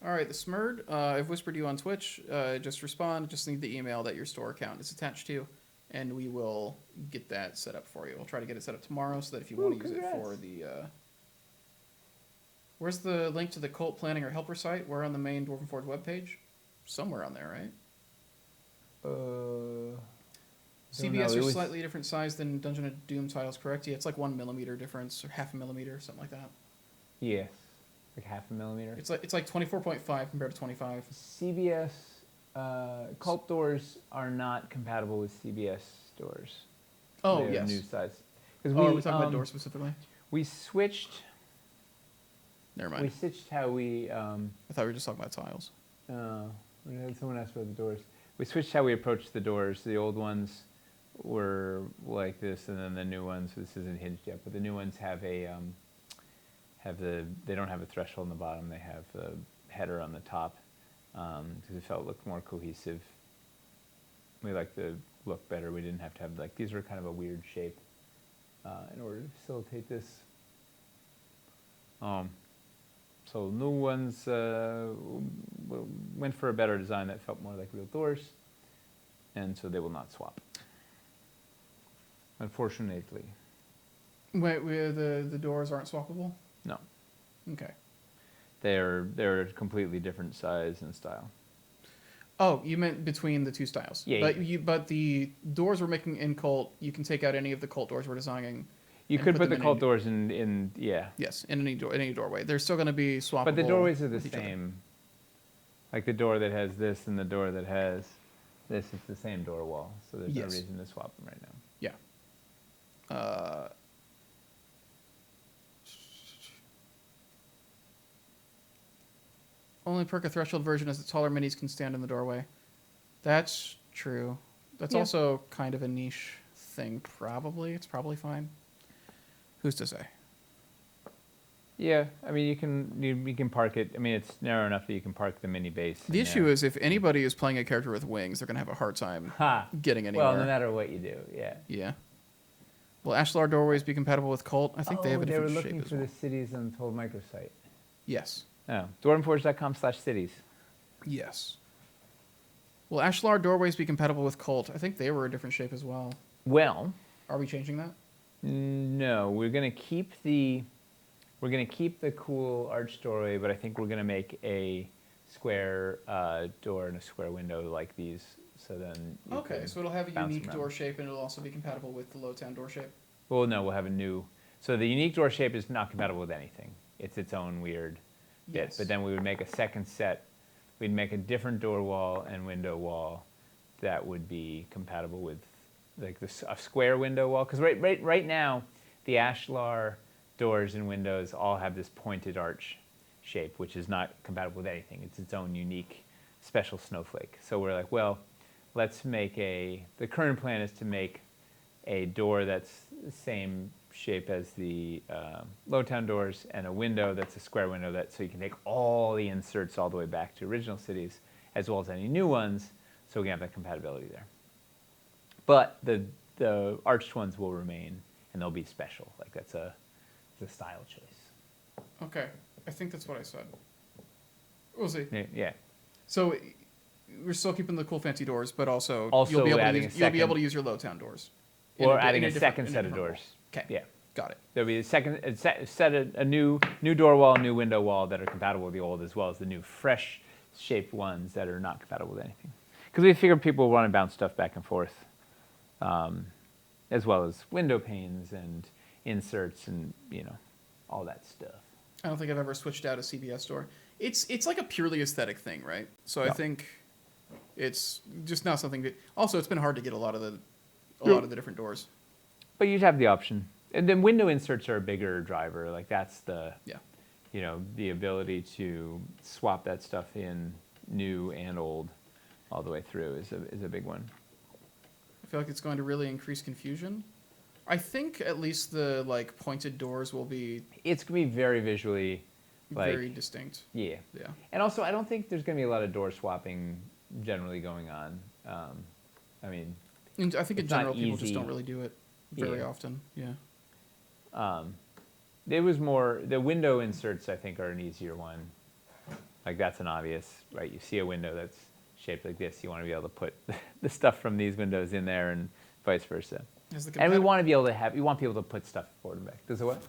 All right, the Smurd. I've whispered you on Twitch. Just respond. Just need the email that your store account is attached to, and we will get that set up for you. We'll try to get it set up tomorrow so that if you want to use it for the. Where's the link to the cult planning or helper site? We're on the main Dwarven Forge webpage. Somewhere on there, right? CBS are slightly different size than Dungeon of Doom tiles, correct? Yeah, it's like 1 millimeter difference or half a millimeter, something like that. Yes, like half a millimeter. It's like 24.5 compared to 25. CBS cult doors are not compatible with CBS doors. Oh, They're yes. new size. Are we talking about doors specifically? We switched. Never mind. We switched how we. I thought we were just talking about tiles. Someone asked about the doors. We switched how we approached the doors. The old ones were like this, and then the new ones. This isn't hinged yet, but the new ones have they don't have a threshold on the bottom. They have the header on the top because it looked more cohesive. We liked the look better. We didn't have to have these were kind of a weird shape in order to facilitate this. So new ones went for a better design that felt more like real doors, and so they will not swap. Unfortunately. Wait, the doors aren't swappable? No. Okay. They're a completely different size and style. Oh, you meant between the two styles. Yeah. But the doors we're making in cult, you can take out any of the cult doors we're designing. You could put the cult doors in yeah. Yes, in any doorway. They're still going to be swappable. But the doorways are the same. Like the door that has this and the door that has this, it's the same door wall. So there's no reason to swap them right now. Yeah. Only perk a threshold version is the taller minis can stand in the doorway. That's true. That's also kind of a niche thing, probably. It's probably fine. Who's to say? Yeah, I mean you can park it. I mean it's narrow enough that you can park the mini base. The issue is if anybody is playing a character with wings, they're gonna have a hard time getting anywhere. Well, no matter what you do, yeah. Yeah. Will Ashlar doorways be compatible with Cult? I think they have a different shape as well. They were looking for the cities on the Told microsite. Yes. Oh, dwarvenforge.com/cities. Yes. Will Ashlar doorways be compatible with Cult? I think they were a different shape as well. Well, are we changing that? No, we're gonna keep the cool arch doorway, but I think we're gonna make a square door and a square window like these. So then. Okay, so it'll have a unique door shape, and it'll also be compatible with the Lowtown door shape. Well, no, we'll have a new. So the unique door shape is not compatible with anything. It's its own weird bit. But then we would make a second set. We'd make a different door wall and window wall that would be compatible with like a square window wall. Because right now, the Ashlar doors and windows all have this pointed arch shape, which is not compatible with anything. It's its own unique, special snowflake. So we're like, well, let's make the current plan is to make a door that's the same shape as the Lowtown doors and a window that's a square window so you can take all the inserts all the way back to original cities as well as any new ones, so we can have that compatibility there. But the arched ones will remain and they'll be special. Like that's a style choice. Okay, I think that's what I said. We'll see. Yeah. So we're still keeping the cool fancy doors, but also you'll be able to use your Lowtown doors. Or adding a second set of doors. Okay. Yeah. Got it. There'll be a new door wall, new window wall that are compatible with the old, as well as the new fresh shaped ones that are not compatible with anything. Because we figured people want to bounce stuff back and forth, as well as window panes and inserts and all that stuff. I don't think I've ever switched out a CBS door. It's like a purely aesthetic thing, right? So I think it's just not something that. Also, it's been hard to get a lot of the different doors. But you'd have the option. And then window inserts are a bigger driver. Like that's the the ability to swap that stuff in new and old all the way through is a big one. I feel like it's going to really increase confusion. I think at least the like pointed doors will be It's gonna be very visually, like, very distinct. yeah. Yeah. And also, I don't think there's gonna be a lot of door swapping generally going on. I mean, And I think in it's not general people just easy. don't really do it very Yeah. often. Yeah. It was more the window inserts. I think are an easier one. Like that's an obvious, right? You see a window that's shaped like this. You want to be able to put the stuff from these windows in there, and vice versa. And we want to be able to have. You want people to put stuff forward and back. Does it what?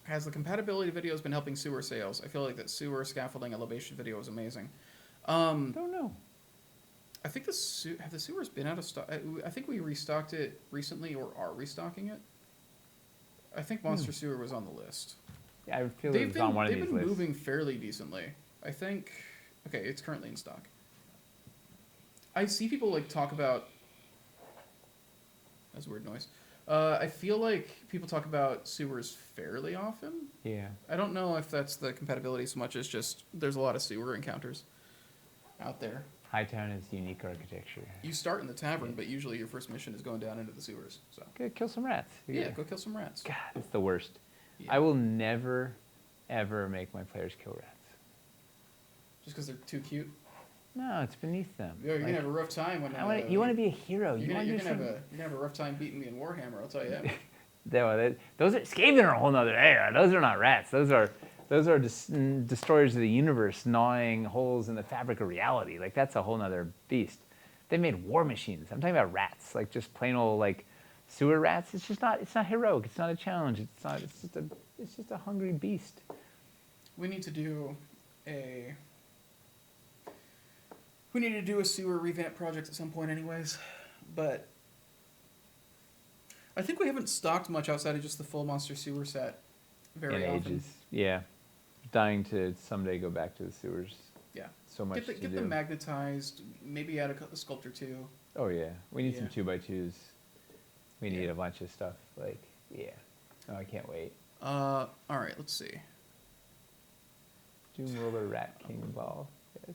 Has the compatibility videos been helping sewer sales? I feel like that sewer scaffolding elevation video is amazing. Don't know. I think have the sewers been out of stock? I think we restocked it recently or are restocking it. I think Monster Sewer was on the list. Yeah, I feel it's on one of these lists. They've been moving fairly decently. I think. Okay, it's currently in stock. I see people like talk about. That's a weird noise. I feel like people talk about sewers fairly often. Yeah. I don't know if that's the compatibility so much as just there's a lot of sewer encounters out there. Hightown is unique architecture. You start in the tavern, but usually your first mission is going down into the sewers. So Go kill some rats. yeah, go kill some rats. God, it's the worst. Yeah. I will never, ever make my players kill rats. Just because they're too cute. No, it's beneath them. You're gonna have a rough time when you want to be a hero. You're gonna have a rough time beating me in Warhammer. I'll tell you that. Those are Skaven are a whole nother era. Those are not rats. Those are destroyers of the universe, gnawing holes in the fabric of reality. Like that's a whole nother beast. They made war machines. I'm talking about rats, like just plain old like sewer rats. It's just not. It's not heroic. It's not a challenge. It's not. It's just a hungry beast. We need to do a. We need to do a sewer revamp project at some point, anyways. But I think we haven't stocked much outside of just the full Monster Sewer set very in often. ages. Yeah, dying to someday go back to the sewers. Yeah, so much to get do. them magnetized. Maybe add a sculptor too. Oh yeah, we need some Yeah. 2x2s. We need a bunch of stuff. Like yeah, oh I can't wait. All right, let's see. Doom Roller Rat King Ball. Yes.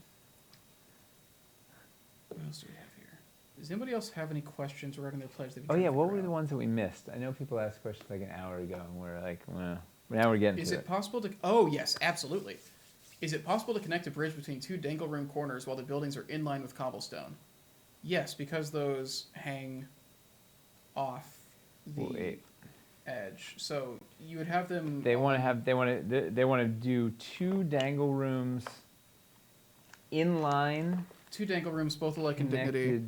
What else do we have here? Does anybody else have any questions regarding their pledge? Oh yeah, what were the ones that we missed? I know people asked questions like an hour ago, and we're like, well, now we're getting to it. Is it possible to? Oh yes, absolutely. Is it possible to connect a bridge between two dangle room corners while the buildings are in line with cobblestone? Yes, because those hang off the edge. So you would have them. They want to do two dangle rooms in line. Two dangle rooms, both alike in dignity,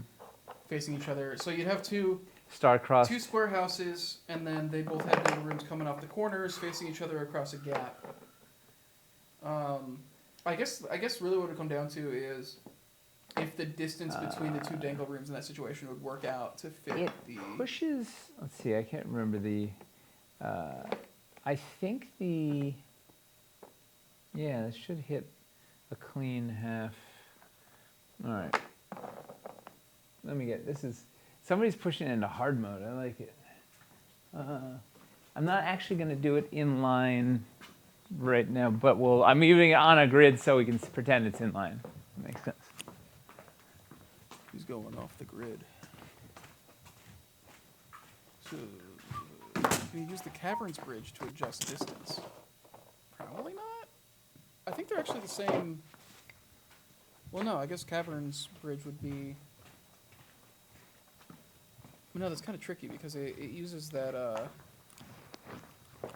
facing each other. So you'd have two star-crossed. Two square houses, and then they both have dangle rooms coming off the corners, facing each other across a gap. I guess really what it would come down to is if the distance between the two dangle rooms in that situation would work out to fit the pushes. Let's see, I can't remember the. I think the. Yeah, this should hit a clean half. All right. Let me get this. Somebody's pushing it into hard mode. I like it. I'm not actually going to do it in line right now, but I'm moving it on a grid so we can pretend it's in line. Makes sense. He's going off the grid. So, can you use the caverns bridge to adjust distance? Probably not. I think they're actually the same. Well, no, I guess caverns bridge would be. Well, no, that's kind of tricky because it uses that. We're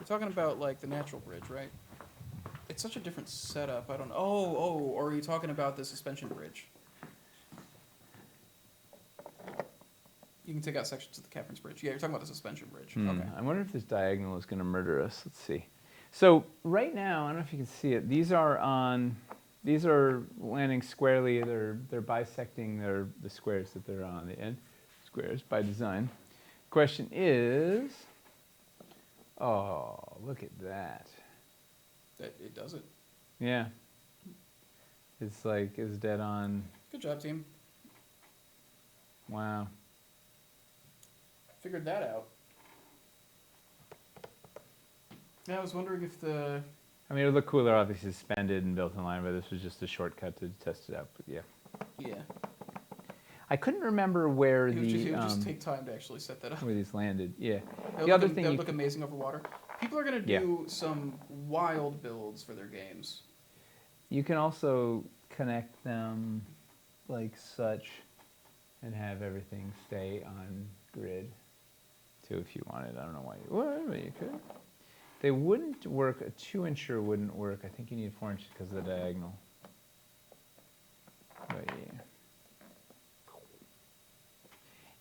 talking about like the natural bridge, right? It's such a different setup. I don't. Or are you talking about the suspension bridge? You can take out sections of the caverns bridge. Yeah, you're talking about the suspension bridge. Okay. I wonder if this diagonal is going to murder us. Let's see. So right now, I don't know if you can see it. These are landing squarely. They're bisecting the squares that they're on, the end squares by design. Question is, oh, look at that. It does it. Yeah. It's dead on. Good job, team. Wow. Figured that out. Yeah, I was wondering if the... I mean, it would look cooler, obviously, suspended and built in line, but this was just a shortcut to test it out. But yeah. Yeah. I couldn't remember where It would the just take time to actually set that up. where these landed. Yeah. That The other would thing that you would look amazing over water. People are gonna do some wild builds for their games. You can also connect them like such and have everything stay on grid too if you wanted. I don't know why you could. They wouldn't work, a 2-incher wouldn't work. I think you need 4 inches because of the diagonal. But yeah.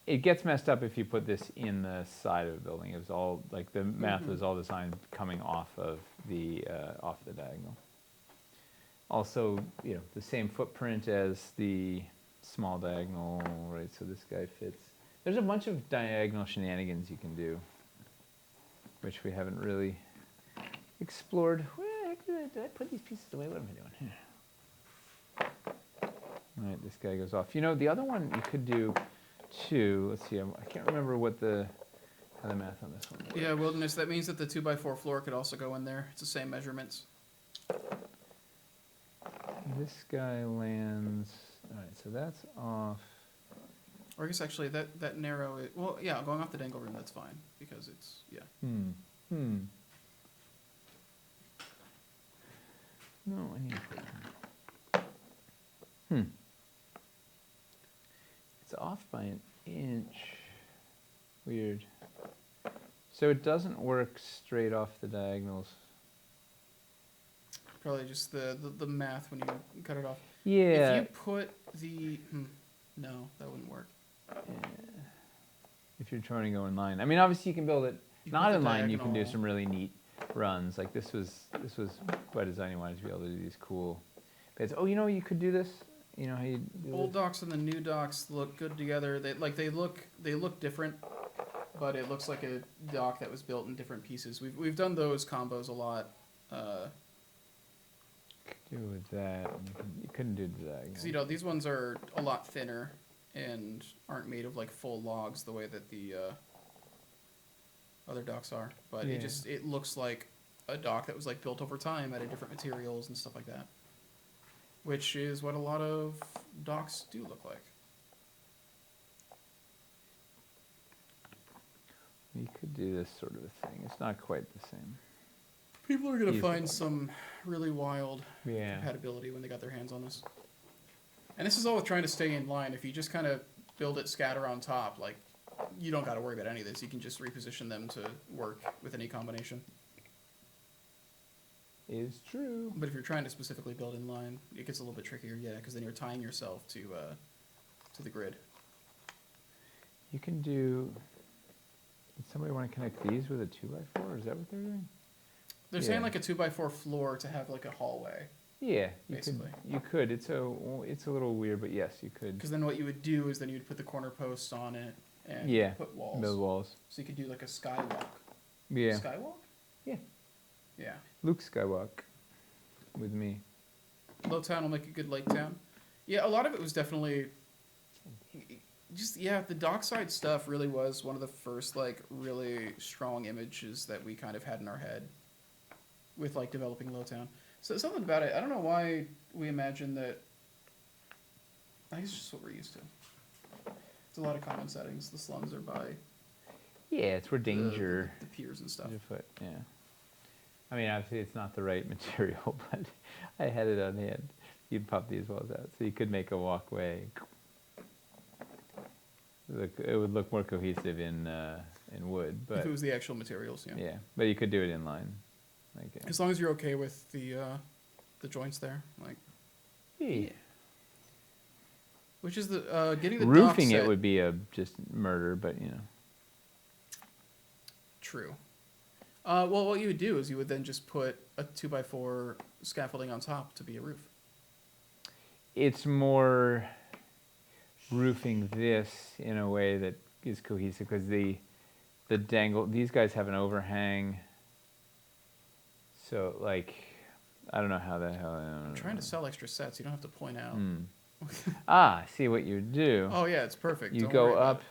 It gets messed up if you put this in the side of a building. It was all, like the math was all designed coming off of the diagonal. Also, you know, the same footprint as the small diagonal, right? So this guy fits. There's a bunch of diagonal shenanigans you can do, which we haven't really explored. Where did I put these pieces away? What am I doing here? All right, this guy goes off. You know, the other one you could do too. Let's see. I can't remember what how the math on this one works. Yeah, wilderness. That means that the 2x4 floor could also go in there. It's the same measurements. This guy lands. All right, so that's off. Or I guess actually that narrow. Well, yeah, going off the dangle room, that's fine because it's No, I need to put. It's off by an inch. Weird. So it doesn't work straight off the diagonals. Probably just the math when you cut it off. Yeah. If you put the no, that wouldn't work. Yeah. If you're trying to go in line, I mean, obviously you can build it not in line. You can do some really neat runs. Like this was by design. You wanted to be able to do these cool bits. Oh, you know, you could do this. You know how you do Old docks and the new docks look good together. They look different, but it looks like a dock that was built in different pieces. We've done those combos a lot. Do with that. You couldn't do that. Because you know these ones are a lot thinner and aren't made of like full logs the way that the other docks are. But it looks like a dock that was like built over time out of different materials and stuff like that. Which is what a lot of docks do look like. You could do this sort of a thing. It's not quite the same. People are going to find some really wild Yeah. compatibility when they got their hands on this. And this is all with trying to stay in line. If you just kind of build it scatter on top, like, you don't got to worry about any of this. You can just reposition them to work with any combination. Is true. But if you're trying to specifically build in line, it gets a little bit trickier, yeah, because then you're tying yourself to the grid. You can do. Does somebody want to connect these with a 2x4? Is that what they're doing? They're saying like a 2x4 floor to have like a hallway. Yeah, basically. You could. It's a little weird, but yes, you could. Because then what you would do is then you'd put the corner posts on it and put walls. Build walls. So you could do like a skywalk. Yeah. Skywalk? Yeah. Yeah. Luke Skywalk with me. Low town will make a good lake town. Yeah, a lot of it was definitely just the dockside stuff really was one of the first like really strong images that we kind of had in our head with like developing Low Town. So something about it, I don't know why we imagine that. I guess it's just what we're used to. It's a lot of common settings. The slums are by Yeah, it's where danger. the piers and stuff. Yeah. I mean, obviously it's not the right material, but I had it on hand. You'd pop these walls out, so you could make a walkway. It would look more cohesive in wood, but If it was the actual materials, yeah. yeah, but you could do it in line. Like, As long as you're okay with the joints there, like. yeah. Which is the getting the Roofing dock it set- would be a just murder, but you know. True. Well, what you would do is you would then just put a 2x4 scaffolding on top to be a roof. It's more roofing this in a way that is cohesive because the dangle. These guys have an overhang. So like, I don't know how the hell. I'm trying to sell extra sets. You don't have to point out. I see what you do. Oh yeah, it's perfect. You Don't go worry about up.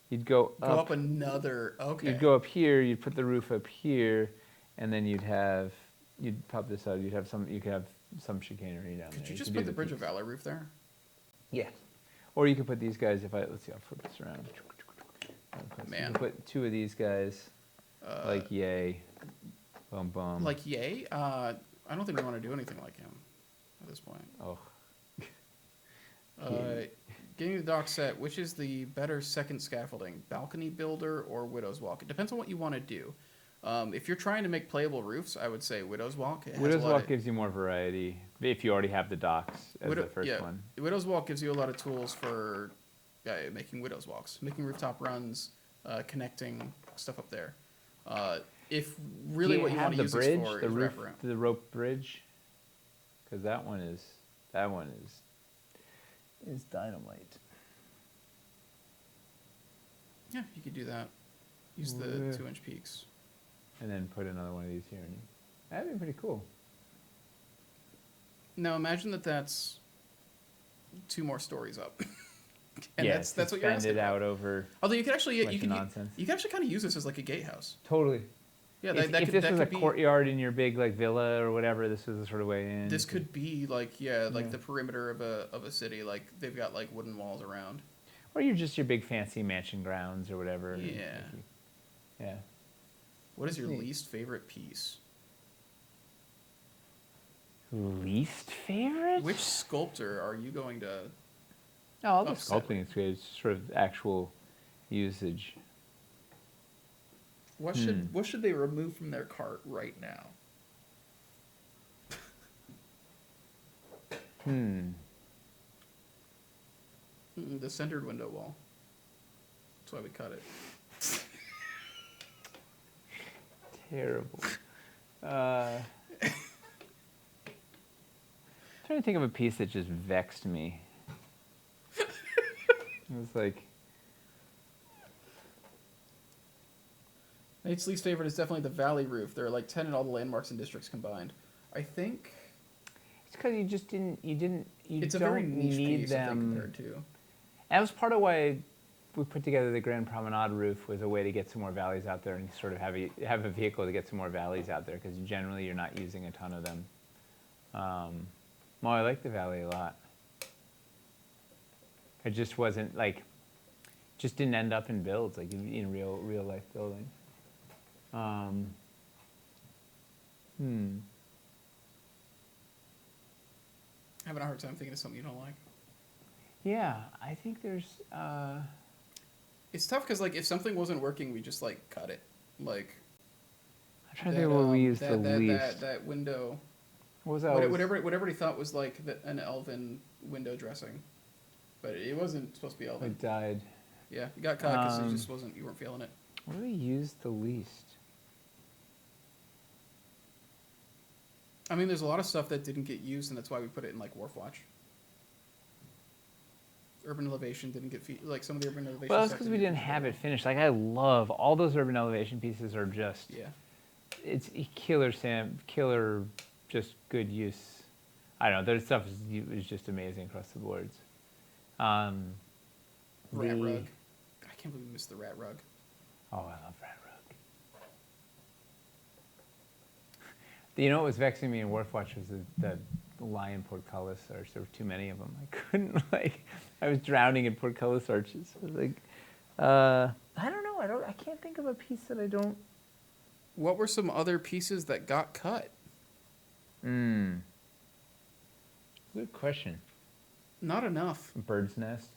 You'd go it. Go up another. Okay. You'd go up here. You'd put the roof up here, and then you'd pop this out. You could have some chicanery down there. Could you just do put the Bridge peaks. of Valor roof there? Yeah. Or you could put these guys. Let's see, I'll flip this around. You Man. can put two of these guys, like yay, boom, boom. Like yay? I don't think we want to do anything like him at this point. Oh. Getting the dock set, which is the better second scaffolding, balcony builder or widow's walk? It depends on what you want to do. If you're trying to make playable roofs, I would say widow's walk. Widow's walk gives you more variety if you already have the docks as the first one. Widow's walk gives you a lot of tools for making widow's walks, making rooftop runs, connecting stuff up there. If really what you want to use this for is wraparound. The rope bridge, because that one is dynamite. Yeah, you could do that. Use the 2-inch peaks. And then put another one of these here. That'd be pretty cool. Now imagine that's 2 more stories up. And yeah, that's what you're asking it out over. Although you could actually you can actually kind of use this as like a gatehouse. Totally. Yeah, if this was a courtyard in your big like villa or whatever, this was the sort of way in. This could be like the perimeter of a city. Like they've got like wooden walls around. Or you're just your big fancy mansion grounds or whatever. Yeah. Yeah. What is your least favorite piece? Least favorite? Which sculptor are you going to? No, all the sculpting is great. It's sort of actual usage. What should they remove from their cart right now? The centered window wall. That's why we cut it. Terrible. Trying to think of a piece that just vexed me. It was like. Nate's least favorite is definitely the valley roof. There are like 10 in all the landmarks and districts combined. I think it's because you just didn't. It's a very niche piece, I think, compared to. And that was part of why we put together the Grand Promenade roof, was a way to get some more valleys out there and sort of have a vehicle to get some more valleys out there, because generally you're not using a ton of them. Well, I like the valley a lot. It just wasn't like, just didn't end up in builds, like in real life building. Having a hard time thinking of something you don't like. Yeah, I think there's. It's tough because like if something wasn't working, we just like cut it. Like. I'm trying to think of what we used the least. That window. What was that? Whatever he thought was like an elven window dressing, but it wasn't supposed to be elven. It died. Yeah, it got cut because it just wasn't. You weren't feeling it. What do we use the least? I mean, there's a lot of stuff that didn't get used, and that's why we put it in like Wharf Watch. Urban Elevation didn't get like some of the Urban Elevation. Well, that's because we didn't have it finished. Like I love all those Urban Elevation pieces. Are just it's killer, just good use. I don't know. Their stuff is just amazing across the boards. Rat rug. I can't believe we missed the rat rug. Oh, I love rat rug. You know what was vexing me in Wharf Watch was the lion portcullis arch. There were too many of them. I couldn't I was drowning in portcullis arches. I was like, I don't know. I can't think of a piece that I don't. What were some other pieces that got cut? Good question. Not enough. Bird's Nest.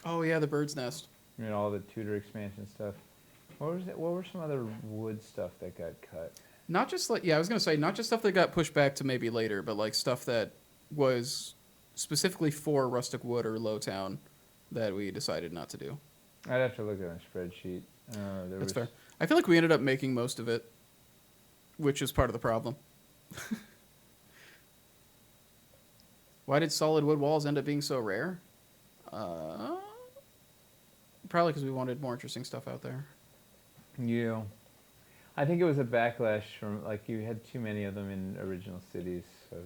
Oh yeah, the Bird's Nest. You know, all the Tudor expansion stuff. What were some other wood stuff that got cut? Not just I was gonna say not just stuff that got pushed back to maybe later, but like stuff that was specifically for rustic wood or low town that we decided not to do. I'd have to look at a spreadsheet. That's fair. I feel like we ended up making most of it, which is part of the problem. Why did solid wood walls end up being so rare? Probably because we wanted more interesting stuff out there. Yeah. I think it was a backlash from, you had too many of them in original cities. So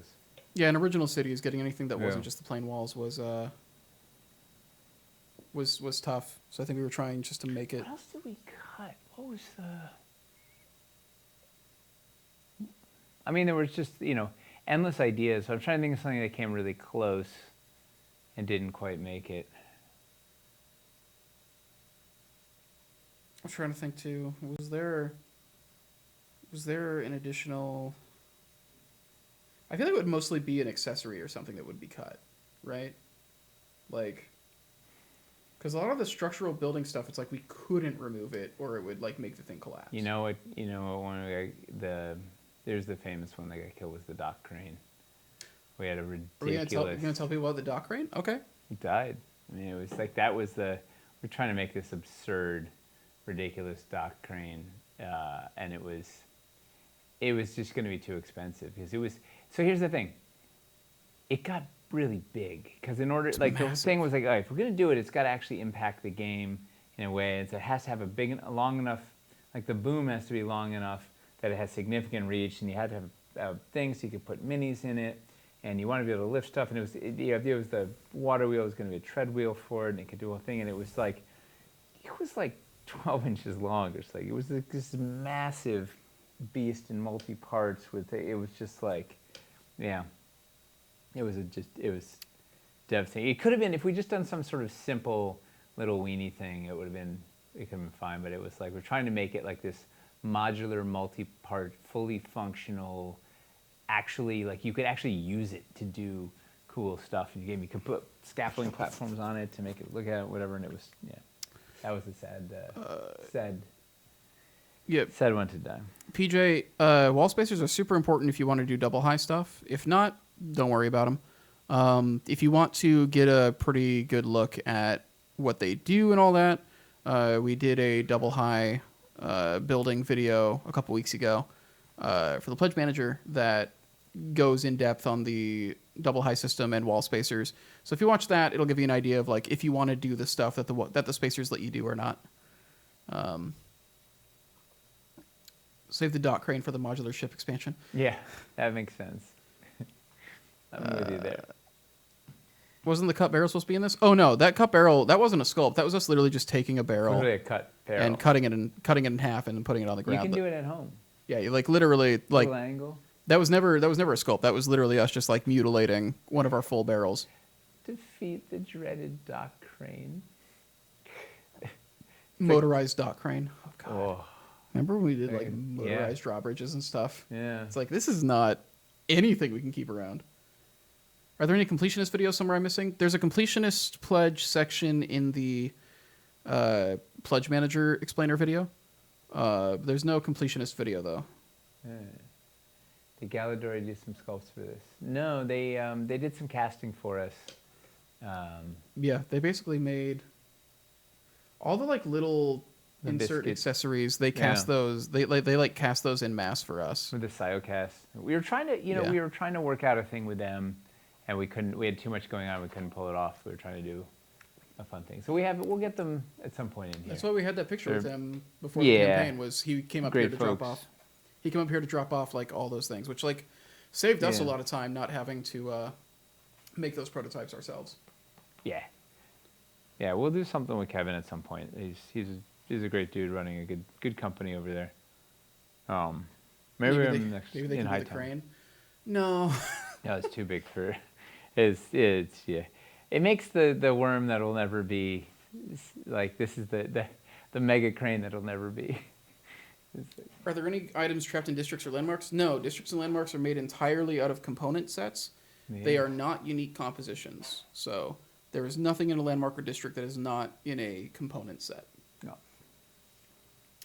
yeah, in original cities, getting anything that wasn't just the plain walls was tough. So I think we were trying just to make it. What else did we cut? What was the... I mean, there was just, endless ideas. So I'm trying to think of something that came really close. and didn't quite make it. I'm trying to think too. Was there an additional? I feel like it would mostly be an accessory or something that would be cut, right? Like, because a lot of the structural building stuff, it's like we couldn't remove it or it would like make the thing collapse. You know what? One of there's the famous one that got killed was the dock crane. We had a ridiculous. Are you gonna tell people about the dock crane? Okay. He died. I mean, it was like we're trying to make this absurd, ridiculous dock crane, and it was just going to be too expensive because it was. So here's the thing. It got really big because in order, like massive. The thing was like, all right, if we're going to do it, it's got to actually impact the game in a way. It has to have a long enough, like the boom has to be long enough that it has significant reach, and you had to have things so you could put minis in it. And you want to be able to lift stuff, and the idea was the water wheel was going to be a tread wheel for it, and it could do a whole thing, and it was like 12 inches long. It was like this massive beast in multi parts. It was just like, yeah, it was devastating. It could have been if we just done some sort of simple little weenie thing. It could have been fine, but it was like we're trying to make it like this modular, multi-part, fully functional. Actually, like you could actually use it to do cool stuff. You could put scaffolding platforms on it to make it look at it, whatever. And it was, yeah, that was a sad one to die. PJ, wall spacers are super important if you want to do double high stuff. If not, don't worry about them. If you want to get a pretty good look at what they do and all that, we did a double high building video a couple weeks ago for the Pledge Manager that goes in depth on the double high system and wall spacers. So if you watch that, it'll give you an idea of like if you want to do the stuff that the spacers let you do or not. Save the dock crane for the modular ship expansion. Yeah, that makes sense. I'm with you there. Wasn't the cut barrel supposed to be in this? Oh no, that cut barrel, that wasn't a sculpt. That was us literally just taking a barrel, literally a cut barrel, and cutting it in half and putting it on the ground. You can do it at home. Yeah, you like literally like little angle. That was never a sculpt. That was literally us just like mutilating one of our full barrels. Defeat the dreaded dock crane. Motorized dock crane. Oh god. Oh. Remember when we did like motorized drawbridges and stuff? Yeah. It's like this is not anything we can keep around. Are there any completionist videos somewhere I'm missing? There's a completionist pledge section in the Pledge Manager explainer video. There's no completionist video though. Yeah. Did Galadori do some sculpts for this? No, they did some casting for us. Yeah, they basically made all the like little the insert biscuits. Accessories. They cast those. They cast those in mass for us. With the Siocast. We were trying to, we were trying to work out a thing with them, and we couldn't. We had too much going on. We couldn't pull it off. We were trying to do a fun thing. So we'll get them at some point in here. That's why we had that picture with him before the campaign. Was he came up here to folks. drop off? He came up here to drop off like all those things, which like saved us a lot of time not having to make those prototypes ourselves. Yeah. Yeah, we'll do something with Kevin at some point. He's a great dude running a good company over there. Maybe they can do the crane. No. No, it's too big for. It's yeah. It makes the worm that'll never be like this is the mega crane that'll never be. Are there any items trapped in districts or landmarks? No, districts and landmarks are made entirely out of component sets. Yeah. They are not unique compositions. So there is nothing in a landmark or district that is not in a component set. No.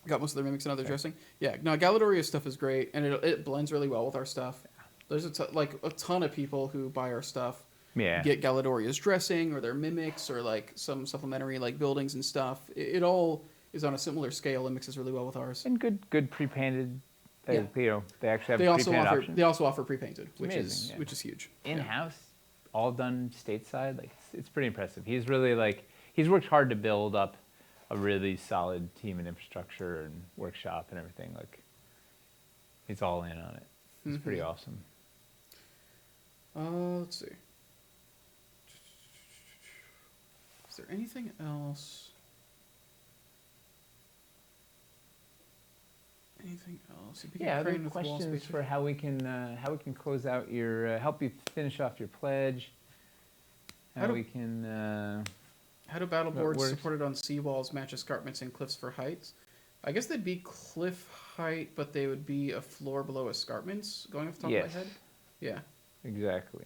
Got most of their mimics and other dressing. Yeah, no, Galadoria's stuff is great, and it blends really well with our stuff. There's a ton of people who buy our stuff. Yeah. Get Galadoria's dressing or their mimics or like some supplementary like buildings and stuff. It all is on a similar scale and mixes really well with ours. And good pre-painted. They actually have pre-painted options. They also offer pre-painted, which amazing, which is huge. In-house, all done stateside. Like it's pretty impressive. He's really he's worked hard to build up a really solid team and infrastructure and workshop and everything. Like he's all in on it. It's pretty awesome. Let's see. Is there anything else? Other questions for how we can close out your help you finish off your pledge. how we can. How do battle that boards works. supported on seawalls match escarpments and cliffs for heights? I guess they'd be cliff height, but they would be a floor below escarpments. Going off the top of my head. Yeah. Exactly.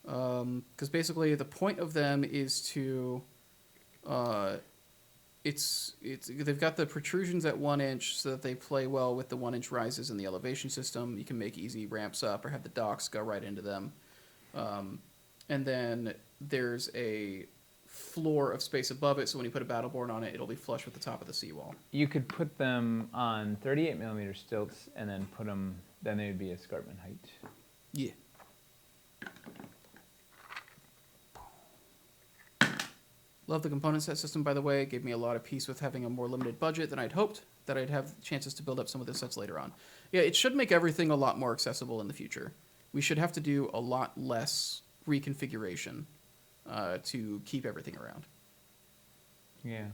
Because basically the point of them is to, they've got the protrusions at 1 inch so that they play well with the 1 inch rises in the elevation system. You can make easy ramps up or have the docks go right into them. And then there's a floor of space above it, so when you put a battleborn on it, it'll be flush with the top of the seawall. You could put them on 38 millimeter stilts and then put them. Then they would be escarpment height. Yeah. Love the component set system, by the way. It gave me a lot of peace with having a more limited budget than I'd hoped, that I'd have chances to build up some of the sets later on. Yeah, it should make everything a lot more accessible in the future. We should have to do a lot less reconfiguration to keep everything around. Yeah.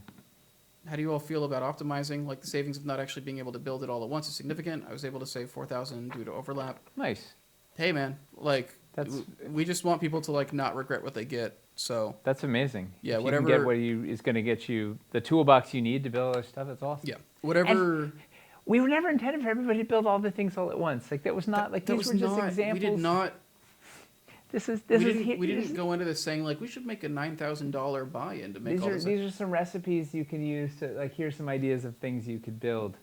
How do you all feel about optimizing? Like, the savings of not actually being able to build it all at once is significant. I was able to save 4,000 due to overlap. Nice. Hey, man, like, That's we just want people to like not regret what they get. So that's amazing. Yeah, if whatever. You can get what is going to get you the toolbox you need to build all this stuff. That's awesome. Yeah, whatever. And we were never intended for everybody to build all the things all at once. Like that was not like these were just examples. We did not. We didn't go into this saying like we should make a $9,000 buy-in to make all this. These are some recipes you can use to like. Here's some ideas of things you could build,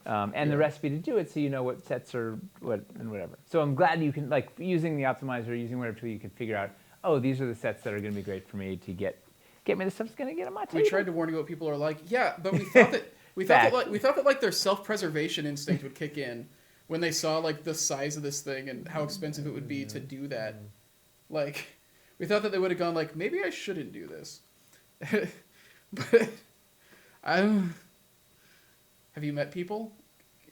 and the recipe to do it, so you know what sets are what and whatever. So I'm glad you can like using the optimizer, using whatever tool you can figure out. Oh, these are the sets that are going to be great for me to get me the stuff that's going to get on my table. We tried to warn you what people are like. Yeah, but we thought that we thought that like their self-preservation instinct would kick in when they saw like the size of this thing and how expensive it would be to do that. Like, we thought that they would have gone like, maybe I shouldn't do this. But have you met people?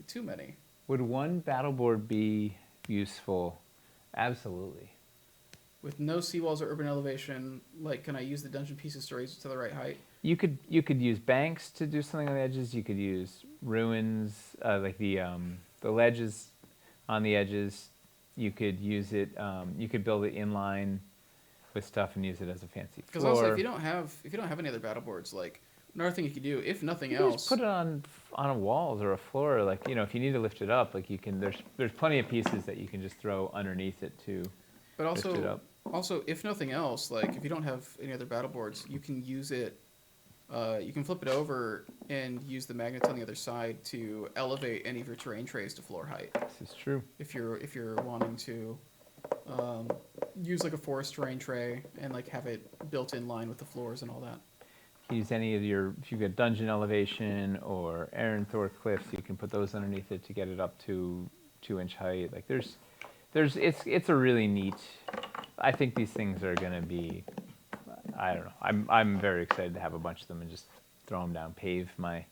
Too many. Would one battle board be useful? Absolutely. With no seawalls or urban elevation, like, can I use the dungeon pieces to raise it to the right height? You could use banks to do something on the edges. You could use ruins, like the ledges on the edges. You could use it. You could build it inline with stuff and use it as a fancy floor. Because also, if you don't have any other battle boards, like another thing you could do, if nothing else, just put it on a walls or a floor. Like if you need to lift it up, like you can. There's plenty of pieces that you can just throw underneath it to. But lift it up. Also, if nothing else, like if you don't have any other battle boards, you can use it. You can flip it over and use the magnets on the other side to elevate any of your terrain trays to floor height. This is true. If you're wanting to use like a forest terrain tray and like have it built in line with the floors and all that. Use any of if you've got dungeon elevation or Aaronthor cliffs, you can put those underneath it to get it up to 2-inch height. Like it's a really neat. I think these things are going to be. I don't know. I'm very excited to have a bunch of them and just throw them down, pave my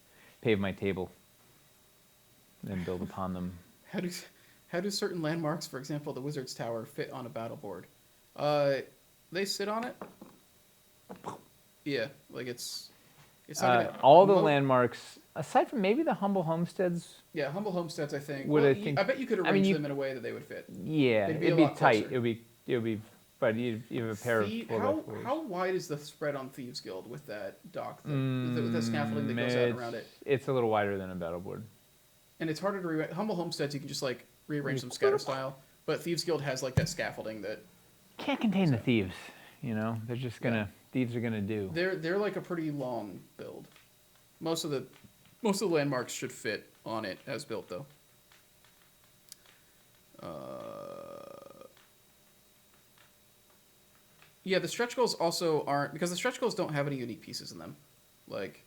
table, and build upon them. How do certain landmarks, for example, the Wizard's Tower, fit on a battle board? They sit on it. Yeah, like it's not gonna, all the landmarks aside from maybe the humble homesteads. Yeah, humble homesteads. I think. I bet you could arrange them in a way that they would fit. Yeah, it'd be tight. It would be. But you have a pair of how wide is the spread on Thieves Guild with that dock, with the scaffolding that goes out around it? It's a little wider than a battle board. And it's harder to rearrange. Humble homesteads, you can just like rearrange them scatter style. But Thieves Guild has like that scaffolding that can't contain the thieves. They're just gonna thieves are gonna do. They're like a pretty long build. Most of the landmarks should fit on it as built though. Yeah, the stretch goals also aren't, because the stretch goals don't have any unique pieces in them. Like,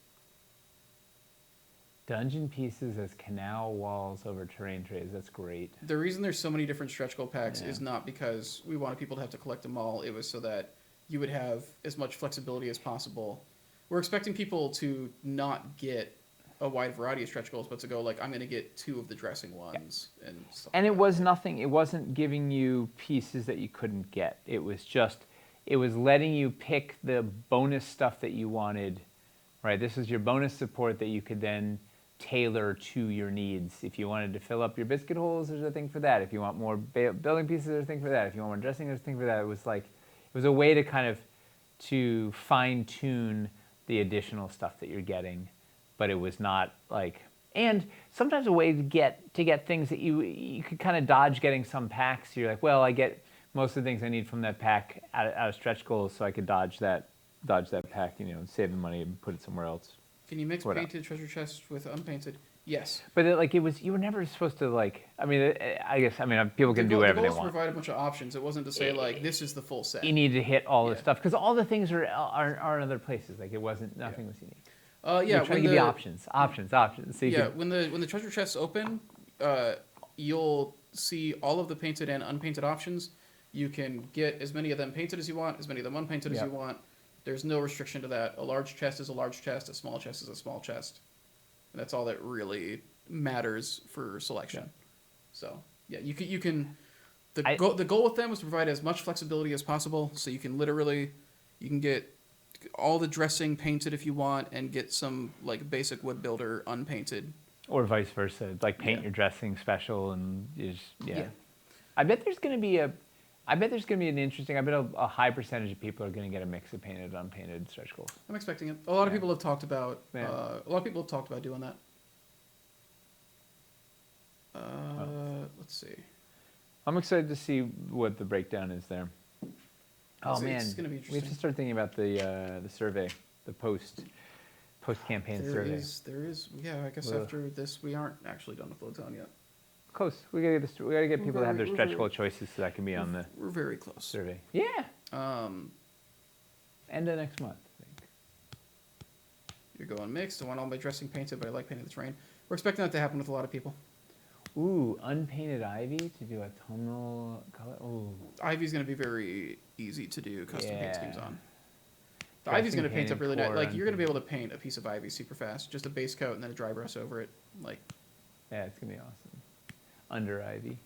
dungeon pieces as canal walls over terrain trays. That's great. The reason there's so many different stretch goal packs is not because we wanted people to have to collect them all. It was so that you would have as much flexibility as possible. We're expecting people to not get a wide variety of stretch goals, but to go like, I'm going to get 2 of the dressing ones and stuff. And it was nothing. It wasn't giving you pieces that you couldn't get. It was letting you pick the bonus stuff that you wanted, right? This is your bonus support that you could then tailor to your needs. If you wanted to fill up your biscuit holes, there's a thing for that. If you want more building pieces, there's a thing for that. If you want more dressing, there's a thing for that. It was a way to kind of to fine tune the additional stuff that you're getting, but it was not like. And sometimes a way to get things that you could kind of dodge getting some packs. You're like, well, I get most of the things I need from that pack out of stretch goals, so I could dodge that pack, and save the money and put it somewhere else. Can you mix painted treasure chests with unpainted? Yes. But you were never supposed to like. I mean, people can do whatever they want. The goal is to provide a bunch of options. It wasn't to say like this is the full set. You need to hit all this stuff because all the things are in other places. Like it wasn't nothing was unique. We're trying to give you options. So when the treasure chests open, you'll see all of the painted and unpainted options. You can get as many of them painted as you want, as many of them unpainted as you want. There's no restriction to that. A large chest is a large chest. A small chest is a small chest. And that's all that really matters for selection. So you can. The goal with them was to provide as much flexibility as possible, so you can get all the dressing painted if you want, and get some like basic wood builder unpainted. Or vice versa, like paint your dressing special and I bet there's going to be an interesting. I bet a high percentage of people are going to get a mix of painted and unpainted stretch goals. I'm expecting it. A lot of people have talked about. A lot of people have talked about doing that. Let's see. I'm excited to see what the breakdown is there. Oh man, it's gonna be interesting. We have to start thinking about the survey, the post campaign survey. There is. Yeah, I guess after this, we aren't actually done with Load Zone yet. Close. We gotta get people to have their stretch goal choices so that can be on the. We're very close. Survey. Yeah. End of next month, I think. You're going mixed. I want all my dressing painted, but I like painting the terrain. We're expecting that to happen with a lot of people. Ooh, unpainted ivy to do autumnal color. Ooh. Ivy's going to be very easy to do custom paint schemes on. The ivy's going to paint up really nice. Like you're going to be able to paint a piece of ivy super fast, just a base coat and then a dry brush over it. Like. Yeah, it's going to be awesome. Under ivy,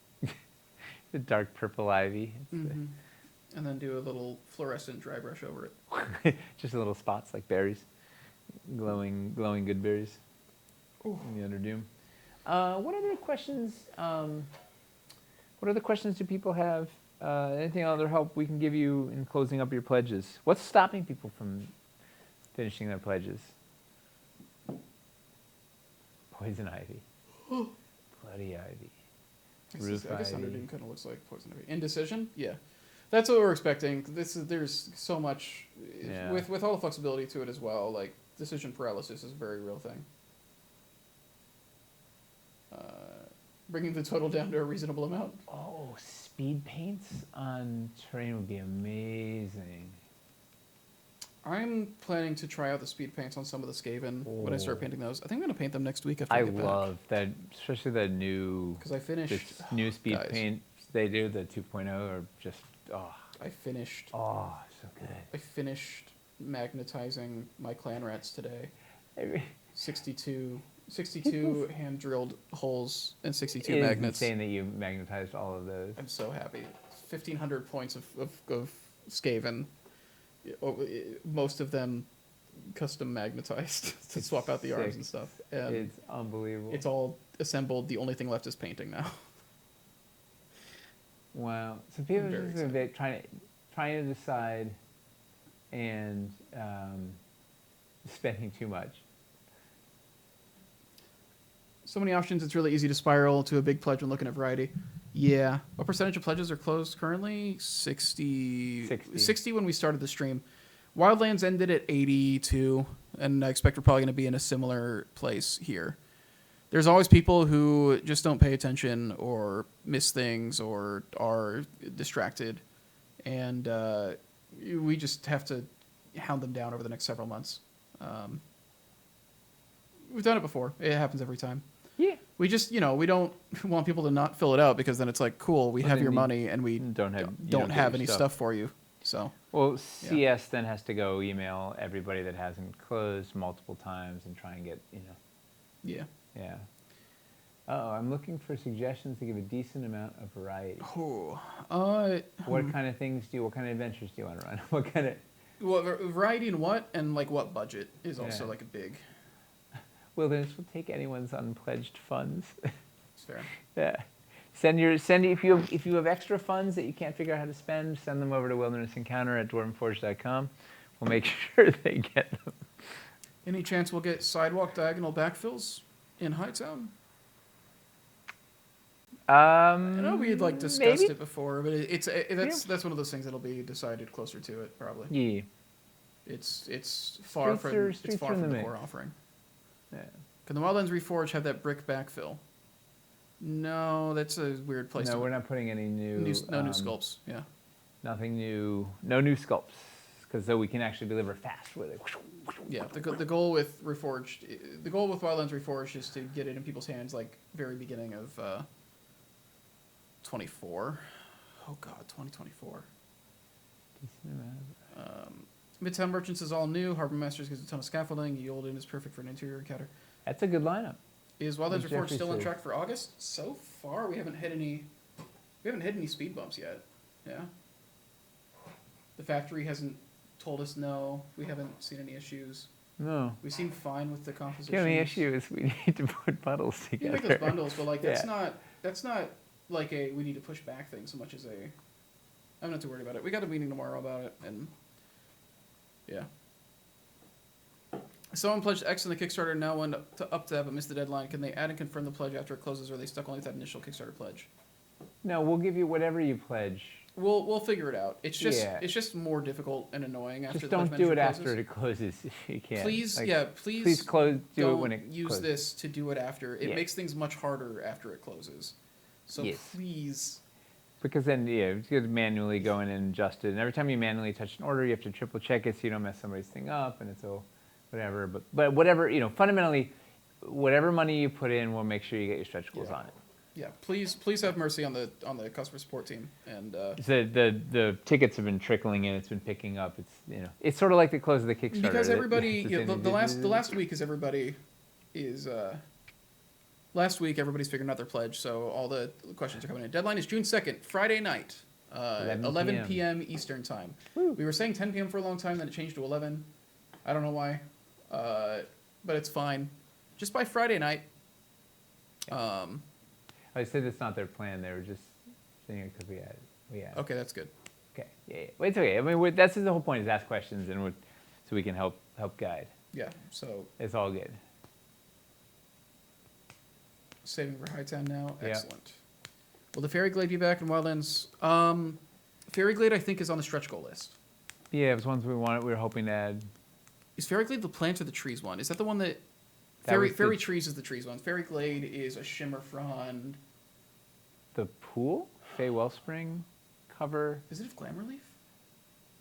the dark purple ivy. And then do a little fluorescent dry brush over it. Just little spots like berries, glowing good berries. In the underdoom. What other questions? What other questions do people have? Anything other help we can give you in closing up your pledges? What's stopping people from finishing their pledges? Poison ivy. Bloody ivy. I guess underdoom kind of looks like poison ivy. Indecision? Yeah. That's what we're expecting. There's so much with all the flexibility to it as well. Like decision paralysis is a very real thing. Bringing the total down to a reasonable amount. Oh, speed paints on terrain would be amazing. I'm planning to try out the speed paints on some of the Skaven when I start painting those. I think I'm going to paint them next week after I get back. I love that, especially the new... Because I finished... new speed paint they do, the 2.0, are just... I finished... Oh, so good. I finished magnetizing my clan rats today. 62 hand-drilled holes and 62 magnets. It's insane that you magnetized all of those. I'm so happy. 1,500 points of Skaven. Most of them custom magnetized to swap out the arms and stuff. And it's unbelievable. It's all assembled. The only thing left is painting now. Wow. So people are just trying to decide and spending too much. So many options, it's really easy to spiral to a big pledge when looking at variety. Yeah. What percentage of pledges are closed currently? 60 when we started the stream. Wildlands ended at 82, and I expect we're probably going to be in a similar place here. There's always people who just don't pay attention or miss things or are distracted, and we just have to hound them down over the next several months. We've done it before. It happens every time. Yeah. We just, we don't want people to not fill it out because then it's like, cool, we have your money and we don't have any stuff for you. So. Well, CS then has to go email everybody that hasn't closed multiple times and try and get, Yeah. Yeah. I'm looking for suggestions to give a decent amount of variety. Oh. What kind of things what kind of adventures do you want to run? What kind of... Well, variety in what? And like what budget is also like a big... Wilderness will take anyone's unpledged funds. It's fair. Yeah. If you have extra funds that you can't figure out how to spend, send them over to wildernessencounter@dwarvenforge.com. We'll make sure they get them. Any chance we'll get sidewalk diagonal backfills in Hightown? I know we had like discussed maybe? it before, but that's one of those things that'll be decided closer to it, probably. Yeah. It's far Streets from in the the core mix. offering. Yeah. Can the Wildlands Reforged have that brick backfill? No, that's a weird place. No, we're not putting any new. new sculpts. Yeah. Nothing new. No new sculpts, because though we can actually deliver fast with it. Yeah. The goal with Reforged, the goal with Wildlands Reforged is to get it in people's hands like very beginning of 24. Oh God, 2024. Midtown Merchants is all new. Harbor Masters gives a ton of scaffolding. Yolden is perfect for an interior encounter. That's a good lineup. Is Wildlands What Reforged Jeffrey still on says. track for August? So far, we haven't hit any speed bumps yet. Yeah. The factory hasn't told us no. We haven't seen any issues. No. We seem fine with the composition. The only issue is we need to put bundles You together. can make those bundles, but like that's Yeah. not like a we need to push back thing so much as a I'm not too worried about it. We got a meeting tomorrow about it, and yeah. Someone pledged X on the Kickstarter, now went up to that but missed the deadline. Can they add and confirm the pledge after it closes, or are they stuck only with that initial Kickstarter pledge? No, we'll give you whatever you pledge. We'll figure it out. It's just Yeah. it's just more difficult and annoying after Just the pledge don't do it manager after closes. it closes if you can. Please, Like, please Please close. Do it don't when it use closes. this to do it after. It Yeah. makes things much harder after it closes. So Yes. please. Because then, yeah, it's good to manually go in and adjust it. And every time you manually touch an order, you have to triple check it so you don't mess somebody's thing up, and it's all whatever. But whatever, fundamentally, whatever money you put in, we'll make sure you get your stretch goals Yeah. on it. Yeah, please have mercy on the customer support team and So the tickets have been trickling in. It's been picking up. It's sort of like the close of the Kickstarter. because everybody It's the same- the last week is everybody is last week everybody's figuring out their pledge, so all the questions are coming in. Deadline is June 2nd, Friday night, 11 p.m. Eastern time. Woo. We were saying 10 p.m. for a long time, then it changed to 11. I don't know why, but it's fine. Just by Friday night. I said it's not their plan. They were just saying it because we had it. Okay, that's good. Okay. Yeah. Well, it's okay. I mean, that's the whole point is ask questions and so we can help guide. Yeah, so It's all good. saving for Hightown now. Yeah. Excellent. Will the Fairy Glade be back in Wildlands? Fairy Glade, I think, is on the stretch goal list. Yeah, it was ones we were hoping to add. Is Fairy Glade the plant or the trees one? Is that the one that... That was the- Fairy Trees is the trees one. Fairy Glade is a shimmer frond. The pool? Fey Wellspring cover? Is it Glamour Leaf?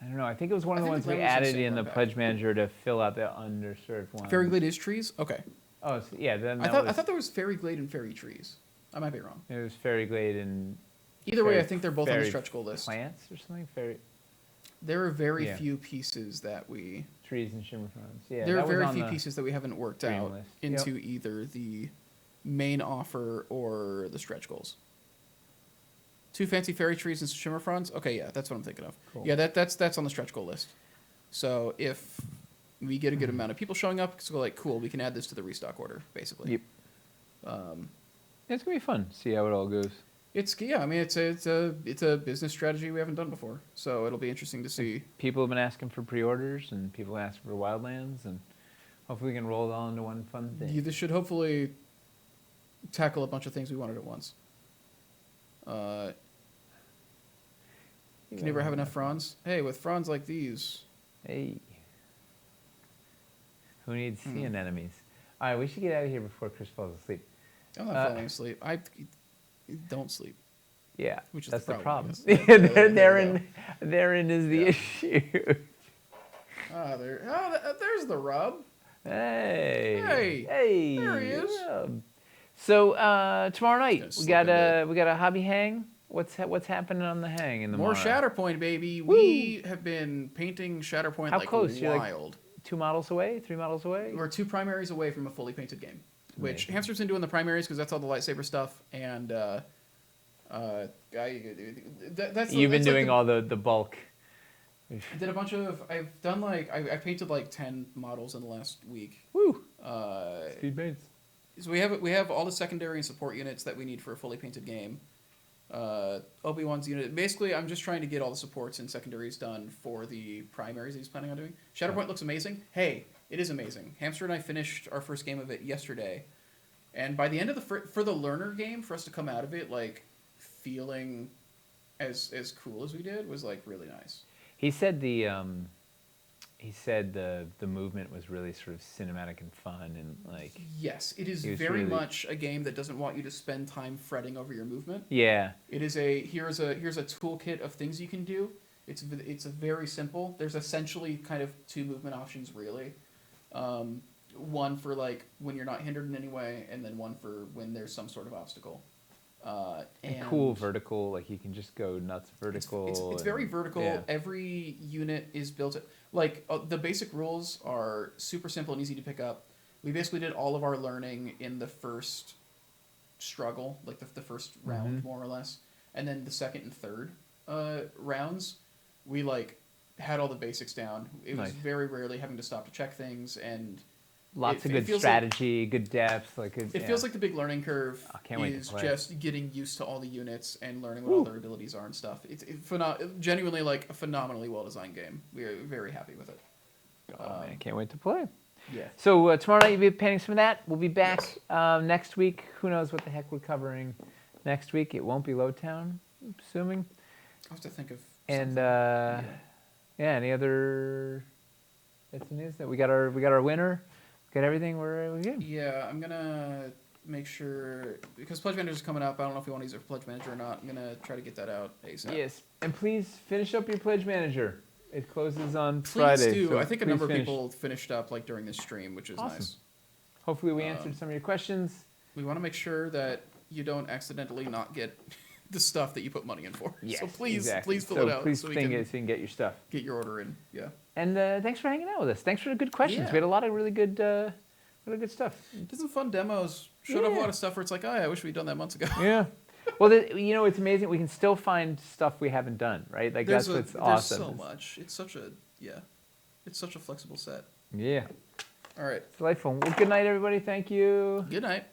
I don't know. I think it was one of the I ones think we the Glamour's added the in the same one pledge manager to fill out the underserved one. Fairy Glade is trees? Okay. Oh, so, yeah. Then I thought there was Fairy Glade and Fairy Trees. I might be wrong. it was Fairy Glade and Either way, Fairy- I think they're both on the Fairy stretch goal list. plants or something. Fairy There are very Yeah. few pieces that we... trees and shimmer fronds. Yeah, there that are was very on few the pieces that we haven't worked green out list. into either the main offer or the stretch goals. 2 fancy fairy trees and shimmer fronds? Okay, yeah, that's what I'm thinking of. Cool. Yeah, that's on the stretch goal list. So if we get a good amount of people showing up, it's like, cool, we can add this to the restock order, basically. Yep. It's gonna be fun. See how it all goes. It's a business strategy we haven't done before. So it'll be interesting to see. People have been asking for pre-orders, and people asking for Wildlands, and hopefully we can roll it all into one fun thing. This should hopefully tackle a bunch of things we wanted at once. Can you ever have enough fronds? Hey, with fronds like these. Hey. Who needs sea anemones? All right, we should get out of here before Chris falls asleep. I'm not falling asleep. I don't sleep. Yeah, Which is that's the the problem, problem. I guess. Yeah, There you therein is the Yeah. issue. There's the rub. Hey. Hey, Hey. there he is. Yeah. So tomorrow night Gonna we slip got into we got a hobby hang. What's happening on the hang in the More morning? Shatterpoint, baby. We have been painting Shatterpoint How like close? You're like- wild. 2 models away, 3 models away. We're 2 primaries away from a fully painted game, which Amazing. Hamster's been doing the primaries because that's all the lightsaber stuff, and that's You've been that's doing like all the bulk. I did a bunch of. I've done like I painted like 10 models in the last week. Woo. Uh, Speed paints. so we have all the secondary and support units that we need for a fully painted game. Obi-Wan's unit. Basically, I'm just trying to get all the supports and secondaries done for the primaries he's planning on doing. Shatterpoint looks amazing. Hey, it is amazing. Hamster and I finished our first game of it yesterday, and by the end of for the learner game, for us to come out of it like feeling as cool as we did was like really nice. He said the movement was really sort of cinematic and fun and like. Yes, it is very much a game that doesn't want you to spend time fretting over your movement. Yeah. It is here's a toolkit of things you can do. It's a very simple. There's essentially kind of two movement options really. One for like when you're not hindered in any way, and then one for when there's some sort of obstacle. And cool vertical, like you can just go nuts vertical. It's very vertical. Yeah. Every unit is built like the basic rules are super simple and easy to pick up. We basically did all of our learning in the first struggle, like the first round more or less, and then the second and third rounds, we like had all the basics down. It was very rarely having to stop to check things, and lots of good strategy, good depth. Like it feels like the big learning curve is just getting used to all the units and learning what all their abilities are and stuff. It's genuinely like a phenomenally well designed game. We are very happy with it. Oh man, can't wait to play. Yeah. So tomorrow night you'll be painting some of that. We'll be back next week. Who knows what the heck we're covering next week? It won't be Lowtown, I'm assuming. I'll have to think of. And any other bits of news that we got our winner. Got everything we're good. Yeah, I'm gonna make sure because Pledge Manager is coming up. I don't know if you want to use it for Pledge Manager or not. I'm gonna try to get that out ASAP. Yes, and please finish up your Pledge Manager. It closes on Friday. Please do. So I think a number of people finished up like during this stream, which is nice. Hopefully, we answered some of your questions. We want to make sure that you don't accidentally not get the stuff that you put money in for. Yes, so please exactly. fill it out. Please so you can get your stuff. Get your order in. Yeah. And thanks for hanging out with us. Thanks for the good questions. Yeah. We had a lot of really good stuff. Did some fun demos. Showed off a lot of stuff where it's like, oh, yeah, I wish we'd done that months ago. Yeah. Well, it's amazing. We can still find stuff we haven't done, right? Like that's what's awesome. There's so much. It's such a flexible set. Yeah. All right. It's delightful. Well, good night, everybody. Thank you. Good night.